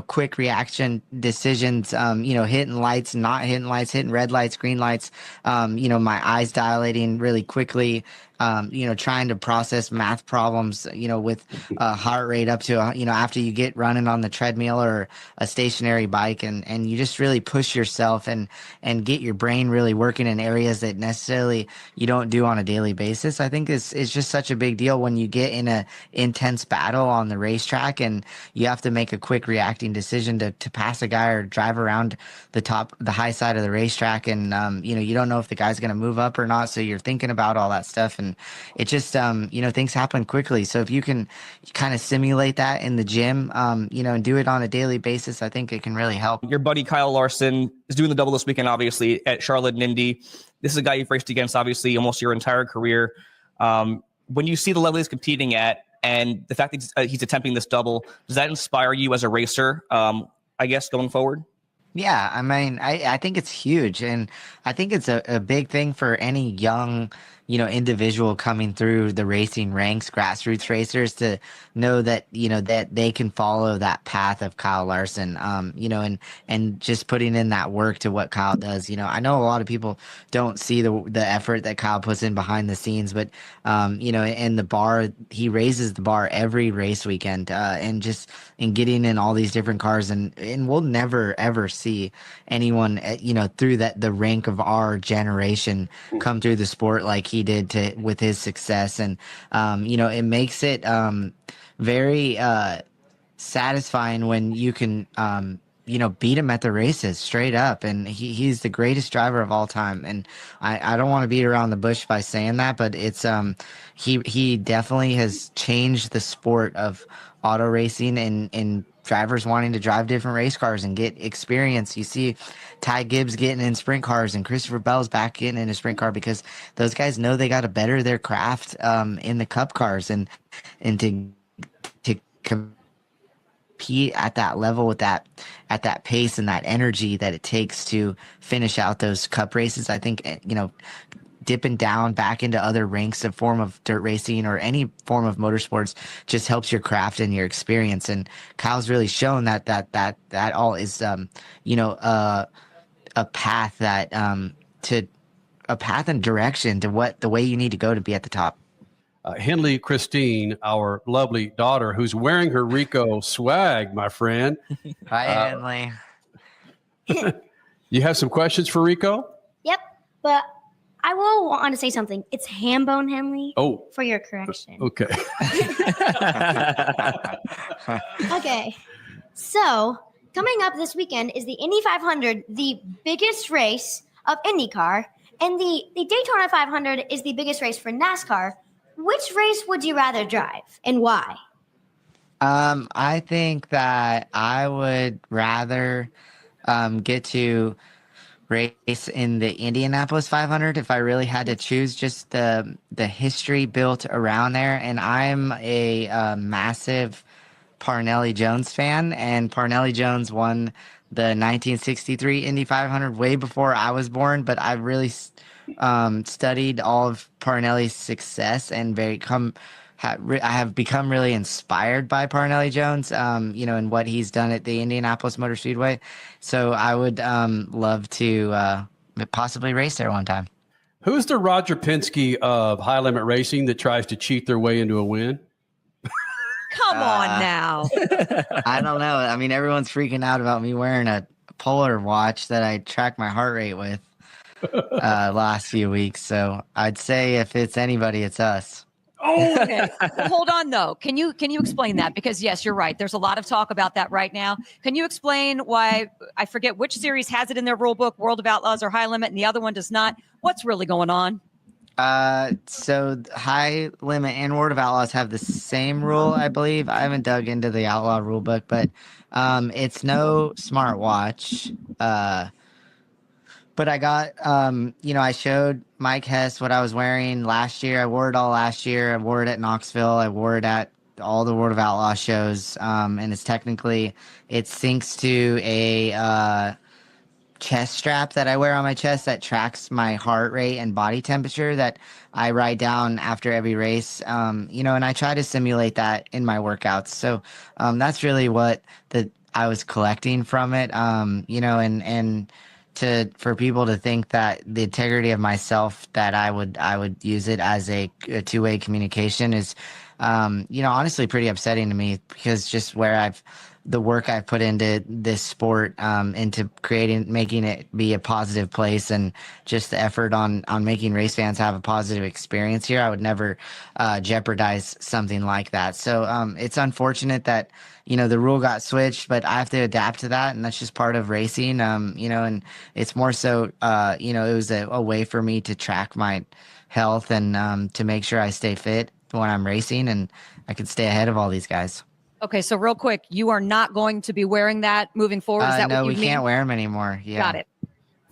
quick reaction decisions, hitting lights, not hitting lights, hitting red lights, green lights, my eyes dilating really quickly, trying to process math problems, with heart rate up to, after you get running on the treadmill or a stationary bike, and you just really push yourself and get your brain really working in areas that necessarily you don't do on a daily basis. I think it's just such a big deal when you get in a intense battle on the racetrack and you have to make a quick reacting decision to pass a guy or drive around the high side of the racetrack, and you don't know if the guy's going to move up or not, so you're thinking about all that stuff, and it just things happen quickly. So if you can kind of simulate that in the gym, and do it on a daily basis, I think it can really help. Your buddy Kyle Larson is doing the double this weekend, obviously, at Charlotte and Indy. This is a guy you've raced against, obviously, almost your entire career. When you see the level he's competing at and the fact that he's attempting this double, does that inspire you as a racer, I guess, going forward? Yeah, I mean, I think it's huge, and I think it's a big thing for any young, individual coming through the racing ranks, grassroots racers, to know that, that they can follow that path of Kyle Larson, and just putting in that work to what Kyle does. I know a lot of people don't see the effort that Kyle puts in behind the scenes, but, in the bar, he raises the bar every race weekend, and just in getting in all these different cars, and we'll never, ever see anyone, through the rank of our generation come through the sport like he did with his success. And it makes it very satisfying when you can beat him at the races straight up, and he's the greatest driver of all time. And I don't want to beat around the bush by saying that, but it's he definitely has changed the sport of auto racing and drivers wanting to drive different race cars and get experience. You see Ty Gibbs getting in sprint cars and Christopher Bell's back getting in a sprint car because those guys know they got to better their craft in the cup cars, and to compete at that level at that pace and that energy that it takes to finish out those cup races. I think, dipping down back into other ranks of form of dirt racing or any form of motorsports just helps your craft and your experience. And Kyle's really shown that all is, a path a path and direction to the way you need to go to be at the top. Henley Christine, our lovely daughter, who's wearing her Rico swag, my friend. Hi, Henley. You have some questions for Rico? Yep, but I will want to say something. It's Hambone Henley. Oh. For your correction. Okay. Okay. So, coming up this weekend is the Indy 500, the biggest race of IndyCar, and the Daytona 500 is the biggest race for NASCAR. Which race would you rather drive, and why? I think that I would rather get to race in the Indianapolis 500 if I really had to choose, just the history built around there. And I'm a massive Parnelli Jones fan, and Parnelli Jones won the 1963 Indy 500 way before I was born, but I really studied all of Parnelli's success and I have become really inspired by Parnelli Jones, and what he's done at the Indianapolis Motor Speedway. So I would love to possibly race there one time. Who's the Roger Penske of high limit racing that tries to cheat their way into a win? Come on now. I don't know. I mean, everyone's freaking out about me wearing a Polar watch that I track my heart rate with last few weeks. So I'd say if it's anybody, it's us. Oh, okay. Hold on though. Can you explain that? Because yes, you're right. There's a lot of talk about that right now. Can you explain why, I forget which series has it in their rule book, World of Outlaws or High Limit, and the other one does not? What's really going on? So High Limit and World of Outlaws have the same rule, I believe. I haven't dug into the Outlaw rule book, but it's no smartwatch. But I got, I showed Mike Hess what I was wearing last year. I wore it all last year. I wore it at Knoxville. I wore it at all the World of Outlaw shows. And it's technically, it syncs to a chest strap that I wear on my chest that tracks my heart rate and body temperature that I write down after every race. And I try to simulate that in my workouts. So that's really what I was collecting from it, and for people to think that the integrity of myself, that I would use it as a two-way communication is, honestly pretty upsetting to me, because just the work I've put into this sport, into making it be a positive place, and just the effort on making race fans have a positive experience here, I would never jeopardize something like that. So it's unfortunate that, the rule got switched, but I have to adapt to that, and that's just part of racing. And it's more so, it was a way for me to track my health and to make sure I stay fit when I'm racing, and I can stay ahead of all these guys. Okay, so real quick, you are not going to be wearing that moving forward? Is that no, what you we can't wear them anymore. Yeah. Got it.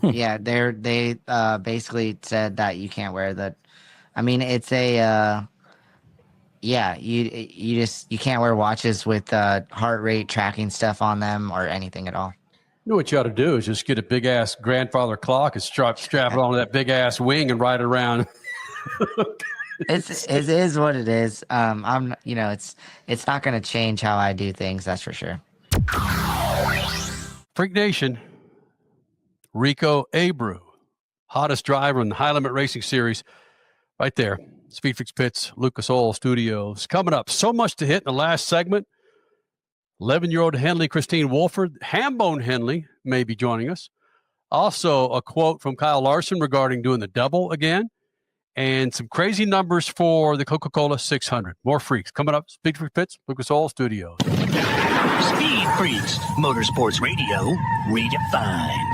Yeah, they basically said that you can't wear that. I mean, it's a you can't wear watches with heart rate tracking stuff on them or anything at all. You know what you ought to do is just get a big ass grandfather clock and strap it onto that big ass wing and ride it around. It is what it is. It's not going to change how I do things. That's for sure. Freak Nation, Rico Abreu, hottest driver in the High Limit Racing Series, right there. SpeedFreaks Pits, Lucas Oil Studios. Coming up, so much to hit in the last segment. 11-year-old Henley Christine Wolford, Hambone Henley, may be joining us. Also, a quote from Kyle Larson regarding doing the double again. And some crazy numbers for the Coca Cola 600. More freaks coming up. SpeedFreaks Pits, Lucas Oil Studios. Speed Freaks, Motorsports Radio, redefined.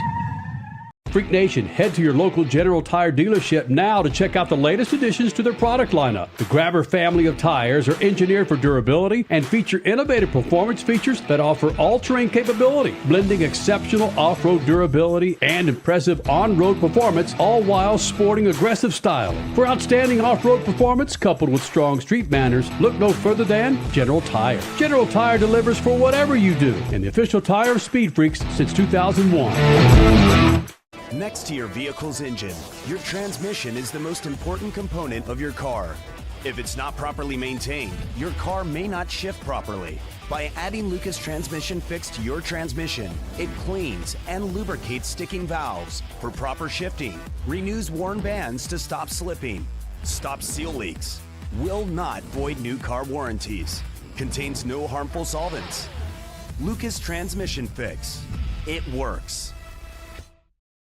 Freak Nation, head to your local General Tire dealership now to check out the latest additions to their product lineup. The Grabber family of tires are engineered for durability and feature innovative performance features that offer all-terrain capability, blending exceptional off-road durability and impressive on-road performance, all while sporting aggressive style. For outstanding off-road performance coupled with strong street manners, look no further than General Tire. General Tire delivers for whatever you do, and the official tire of Speed Freaks since 2001. Next to your vehicle's engine, your transmission is the most important component of your car. If it's not properly maintained, your car may not shift properly. By adding Lucas Transmission Fix to your transmission, it cleans and lubricates sticking valves for proper shifting, renews worn bands to stop slipping, stops seal leaks, will not void new car warranties, contains no harmful solvents. Lucas Transmission Fix. It works.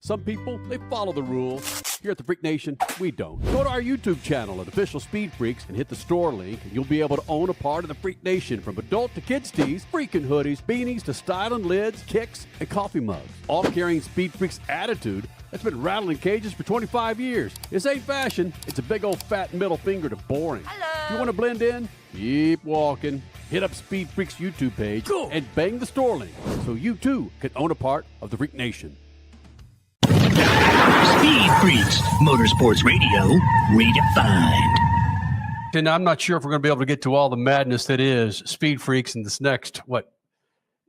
Some people, they follow the rules. Here at the Freak Nation, we don't. Go to our YouTube channel at Official Speed Freaks and hit the store link, and you'll be able to own a part of the Freak Nation, from adult to kids tees, freaking hoodies, beanies to styling lids, kicks, and coffee mugs. All carrying Speed Freaks attitude that's been rattling cages for 25 years. This ain't fashion. It's a big old fat middle finger to boring. Hello. You want to blend in? Keep walking. Hit up Speed Freaks YouTube page and bang the store link so you too can own a part of the Freak Nation. Speed Freaks, Motorsports Radio, redefined. And I'm not sure if we're going to be able to get to all the madness that is Speed Freaks in this next,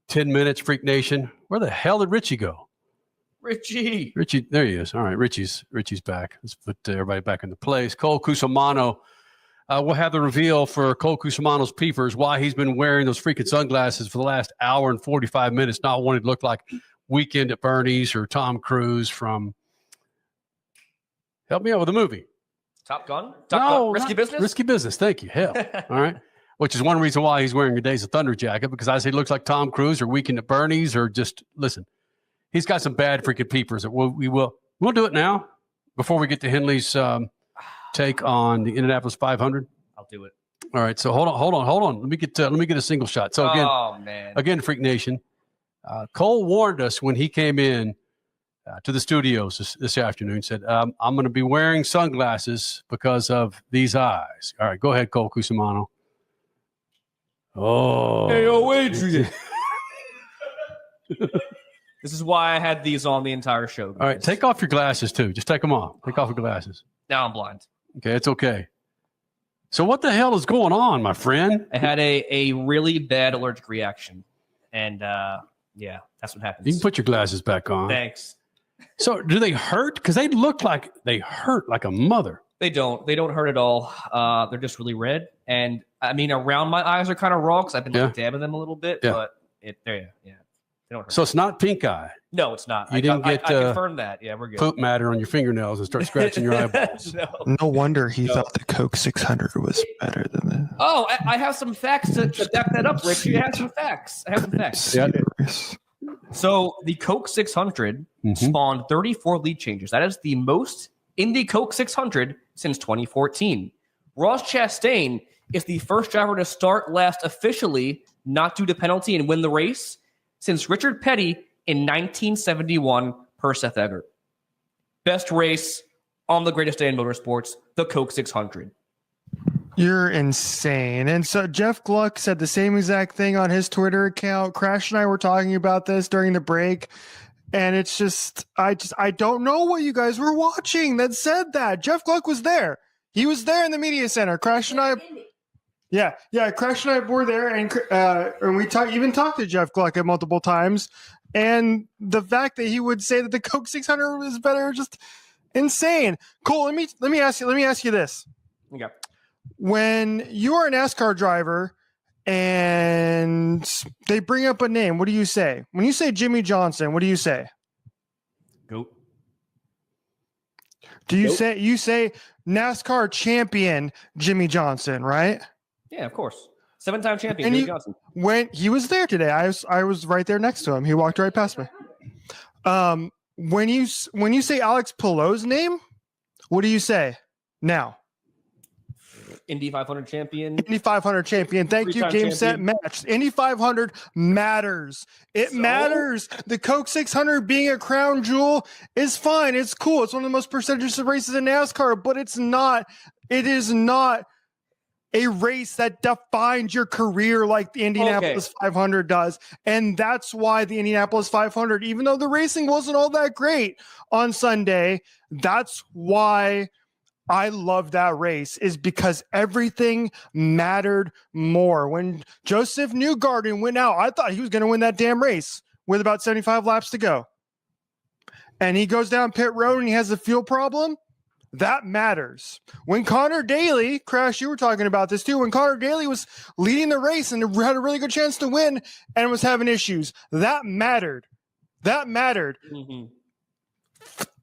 10 minutes, Freak Nation. Where the hell did Richie go? Richie, there he is. All right, Richie's back. Let's put everybody back into place. Cole Cusimano. We'll have the reveal for Cole Cusimano's peepers, why he's been wearing those freaking sunglasses for the last hour and 45 minutes, not wanting to look like Weekend at Bernie's or Tom Cruise from, help me out with the movie. Top Gun? No, Risky Business? Risky Business. Thank you. Hell. All right. which is one reason why he's wearing a Days of Thunder jacket, because I say he looks like Tom Cruise or Weekend at Bernie's, or just, listen, he's got some bad freaking peepers. We'll do it now before we get to Henley's take on the Indianapolis 500. I'll do it. All right, so hold on. Let me get a single shot. So again, Freak Nation, Cole warned us when he came in to the studios this afternoon. Said, "I'm going to be wearing sunglasses because of these eyes." All right, go ahead, Cole Cusimano. Oh, hey, Adrian. This is why I had these on the entire show. Guys. All right, take off your glasses too. Just take them off. Take off your glasses. Now I'm blind. Okay, it's okay. So what the hell is going on, my friend? I had a really bad allergic reaction. And, that's what happens. You can put your glasses back on. Thanks. So do they hurt? Because they look like they hurt like a mother. They don't hurt at all. They're just really red. And, I mean, around my eyes are kind of raw because I've been dabbing them a little bit. Yeah. But, they don't hurt. So it's not pink eye. No, it's not. You didn't get I confirmed that. Yeah, we're good. Poop matter on your fingernails and start scratching your eyeballs. No wonder he thought the Coke 600 was better than the. Oh, I have some facts to back that up, Rich. I have some facts. So the Coke 600 spawned 34 lead changes. That is the most in the Coke 600 since 2014. Ross Chastain is the first driver to start last officially, not due to penalty, and win the race since Richard Petty in 1971 per Seth Eggert. Best race on the greatest day in motorsports, the Coke 600. You're insane. And so Jeff Gluck said the same exact thing on his Twitter account. Crash and I were talking about this during the break. And it's just, I don't know what you guys were watching that said that. Jeff Gluck was there. He was there in the media center. Crash and I... Yeah. Crash and I were there, and we even talked to Jeff Gluck multiple times. And the fact that he would say that the Coke 600 was better, just insane. Cole, let me ask you this. Okay. When you are a NASCAR driver and they bring up a name, what do you say? When you say Jimmy Johnson, what do you say? Goat. Do you say NASCAR champion Jimmy Johnson, right? Yeah, of course. 7-time champion Jimmy Johnson. When he was there today, I was right there next to him. He walked right past me. When you say Alex Palou's name, what do you say now? Indy 500 champion. Indy 500 champion. Thank you. Game, set, match. Indy 500 matters. It matters. The Coke 600 being a crown jewel is fine. It's cool. It's one of the most prestigious races in NASCAR, but it is not a race that defines your career like the Indianapolis 500 does. And that's why the Indianapolis 500, even though the racing wasn't all that great on Sunday, that's why I love that race, is because everything mattered more. When Joseph Newgarden went out, I thought he was going to win that damn race with about 75 laps to go. And he goes down pit road and he has a fuel problem. That matters. When Connor Daly, Crash, you were talking about this too, when Connor Daly was leading the race and had a really good chance to win and was having issues, that mattered. That mattered.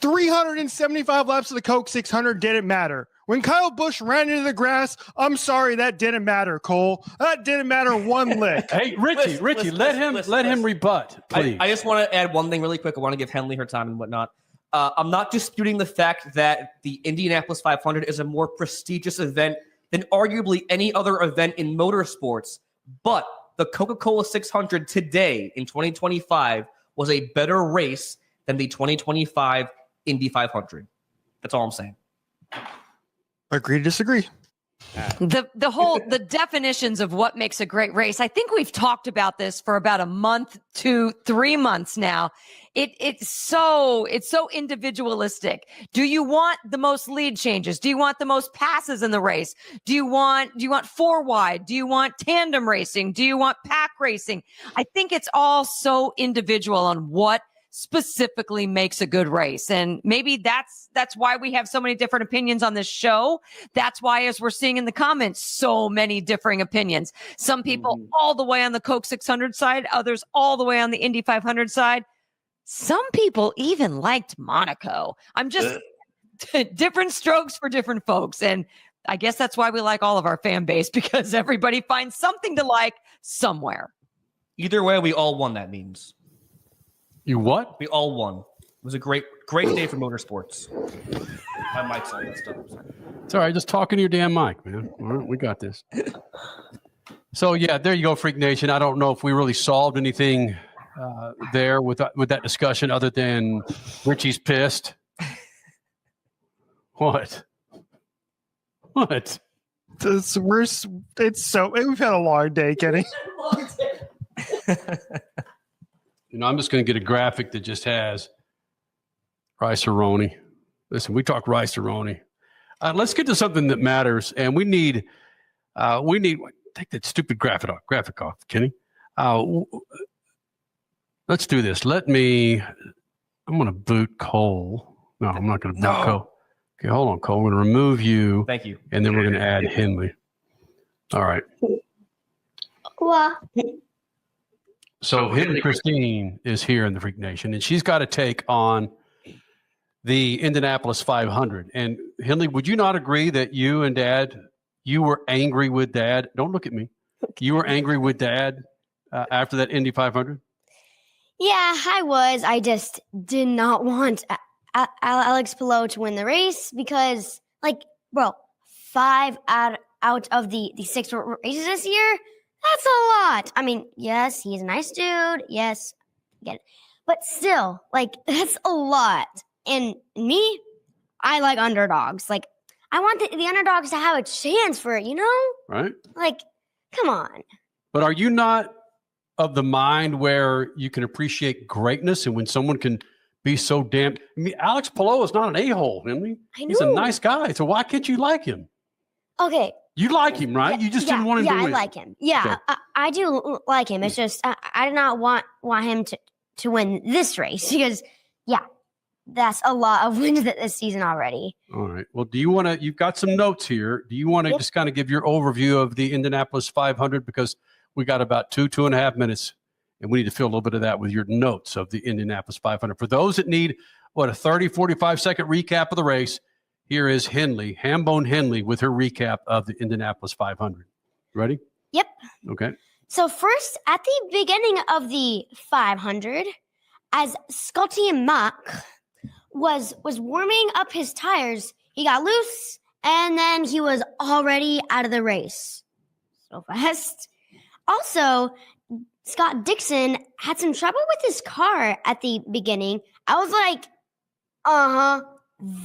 375 laps of the Coke 600 didn't matter. When Kyle Busch ran into the grass, I'm sorry, that didn't matter, Cole. That didn't matter one lick. Hey, Richie, let him rebut, please. I just want to add one thing really quick. I want to give Henley her time and whatnot. I'm not disputing the fact that the Indianapolis 500 is a more prestigious event than arguably any other event in motorsports. But the Coca Cola 600 today in 2025 was a better race than the 2025 Indy 500. That's all I'm saying. Agree to disagree. The definitions of what makes a great race. I think we've talked about this for about a month to 3 months now. It's so individualistic. Do you want the most lead changes? Do you want the most passes in the race? Do you want four wide? Do you want tandem racing? Do you want pack racing? I think it's all so individual on what specifically makes a good race. And maybe that's why we have so many different opinions on this show. That's why, as we're seeing in the comments, so many differing opinions. Some people all the way on the Coke 600 side, others all the way on the Indy 500 side. Some people even liked Monaco. I'm just different strokes for different folks. And I guess that's why we like all of our fan base, because everybody finds something to like somewhere. Either way, we all won, that means. You what? We all won. It was a great day for motorsports. My mic's all messed up. It's all right. Just talking to your damn mic, man. All right, we got this. So, yeah, there you go, Freak Nation. I don't know if we really solved anything there with that discussion other than Richie's pissed. What? What? We've had a long day, Kenny. I'm just going to get a graphic that just has Rice-A-Roni. Listen, we talk Rice-A-Roni. Let's get to something that matters, and we need take that stupid graphic off, Kenny. Let's do this. I'm going to boot Cole. No, I'm not going to boot Cole. Okay, hold on, Cole. We're going to remove you. Thank you. And then we're going to add Henley. All right. What? So Henley Christine is here in the Freak Nation, and she's got to take on the Indianapolis 500. And Henley, would you not agree that you and Dad, you were angry with Dad? Don't look at me. You were angry with Dad after that Indy 500? Yeah, I was. I just did not want Alex Palou to win the race because, 5 out of the 6 races this year, that's a lot. I mean, yes, he's a nice dude. Yes, I get it. But still, that's a lot. And me, I like underdogs. I want the underdogs to have a chance for it, Right. Come on. But are you not of the mind where you can appreciate greatness and when someone can be so damn... I mean, Alex Palou is not an a-hole, Henley. I know. He's a nice guy. So why can't you like him? Okay. You like him, right? You just didn't want him to win. Yeah, I like him. Yeah, Okay. I do like him. It's just I do not want him to win this race because, that's a lot of wins this season already. All right. Well, do you want to... You've got some notes here. Do you want to just kind of give your overview of the Indianapolis 500? Because we got about 2.5 minutes, and we need to fill a little bit of that with your notes of the Indianapolis 500. For those that need, a 30, 45-second recap of the race, here is Henley, Hambone Henley, with her recap of the Indianapolis 500. Ready? Yep. Okay. So first, at the beginning of the 500, as Scotty Mack was warming up his tires, he got loose, and then he was already out of the race. So fast. Also, Scott Dixon had some trouble with his car at the beginning. I was like,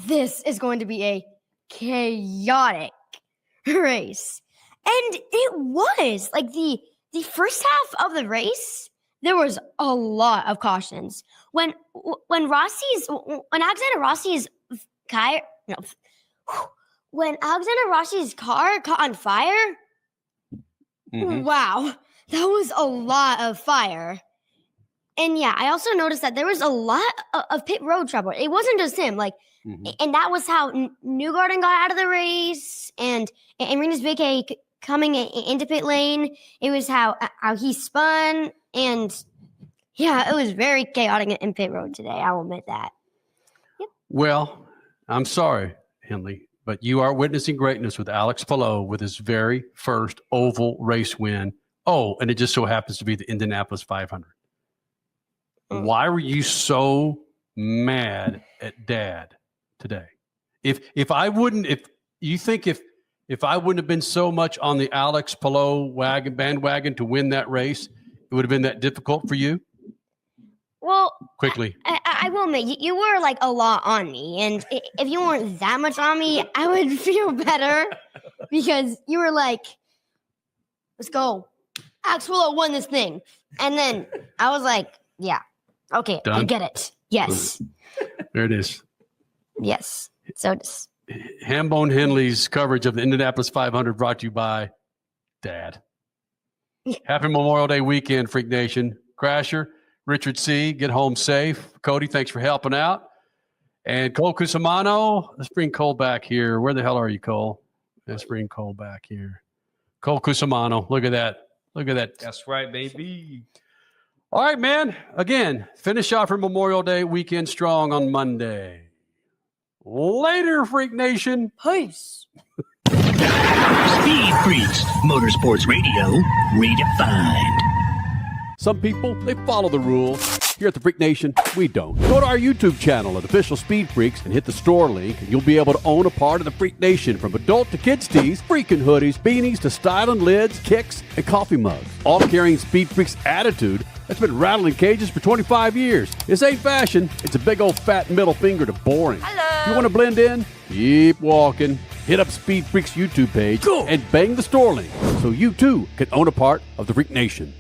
this is going to be a chaotic race. And it was. The first half of the race, there was a lot of cautions. When Alexander Rossi's car caught on fire, wow, that was a lot of fire. And I also noticed that there was a lot of pit road trouble. It wasn't just him, and that was how Newgarden got out of the race, and Rinus VeeKay coming into pit lane. It was how he spun, and it was very chaotic in pit road today. I will admit that. Yep. Well, I'm sorry, Henley, but you are witnessing greatness with Alex Palou with his very first oval race win. Oh, and it just so happens to be the Indianapolis 500. Why were you so mad at Dad today? If I wouldn't have been so much on the Alex Palou bandwagon to win that race, it would have been that difficult for you? Well, quickly. I will admit, you were a lot on me. And if you weren't that much on me, I would feel better because you were like, let's go. Alex Palou won this thing. And then I was like, yeah, okay, Done. I get it. Yes. There it is. Yes. So just... Hambone Henley's coverage of the Indianapolis 500 brought to you by Dad. Happy Memorial Day weekend, Freak Nation. Crasher, Richard C., get home safe. Cody, thanks for helping out. And Cole Cusimano, let's bring Cole back here. Where the hell are you, Cole? Let's bring Cole back here. Cole Cusimano, look at that. Look at that. That's right, baby. All right, man. Again, finish off your Memorial Day weekend strong on Monday. Later, Freak Nation. Peace. Speed Freaks, Motorsports Radio, redefined. Some people, they follow the rules. Here at the Freak Nation, we don't. Go to our YouTube channel at Official Speed Freaks and hit the store link, and you'll be able to own a part of the Freak Nation, from adult to kids tees, freaking hoodies, beanies to styling lids, kicks, and coffee mugs. All carrying Speed Freaks attitude that's been rattling cages for 25 years. This ain't fashion. It's a big old fat middle finger to boring. Hello. You want to blend in? Keep walking. Hit up Speed Freaks YouTube page and bang the store link so you too can own a part of the Freak Nation.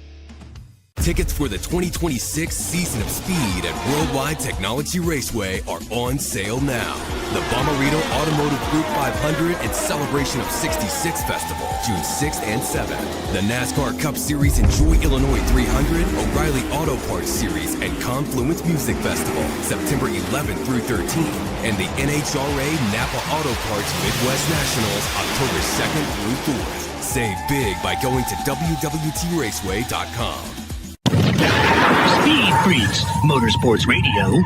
Tickets for the 2026 season of Speed at Worldwide Technology Raceway are on sale now. The Bommarito Automotive Group 500 and Celebration of 66 Festival, June 6th and 7th. The NASCAR Cup Series Enjoy Illinois 300, O'Reilly Auto Parts Series, and Confluence Music Festival, September 11th through 13th. And the NHRA Napa Auto Parts Midwest Nationals, October 2nd through 4th. Save big by going to WWTRaceway.com. Speed Freaks, Motorsports Radio,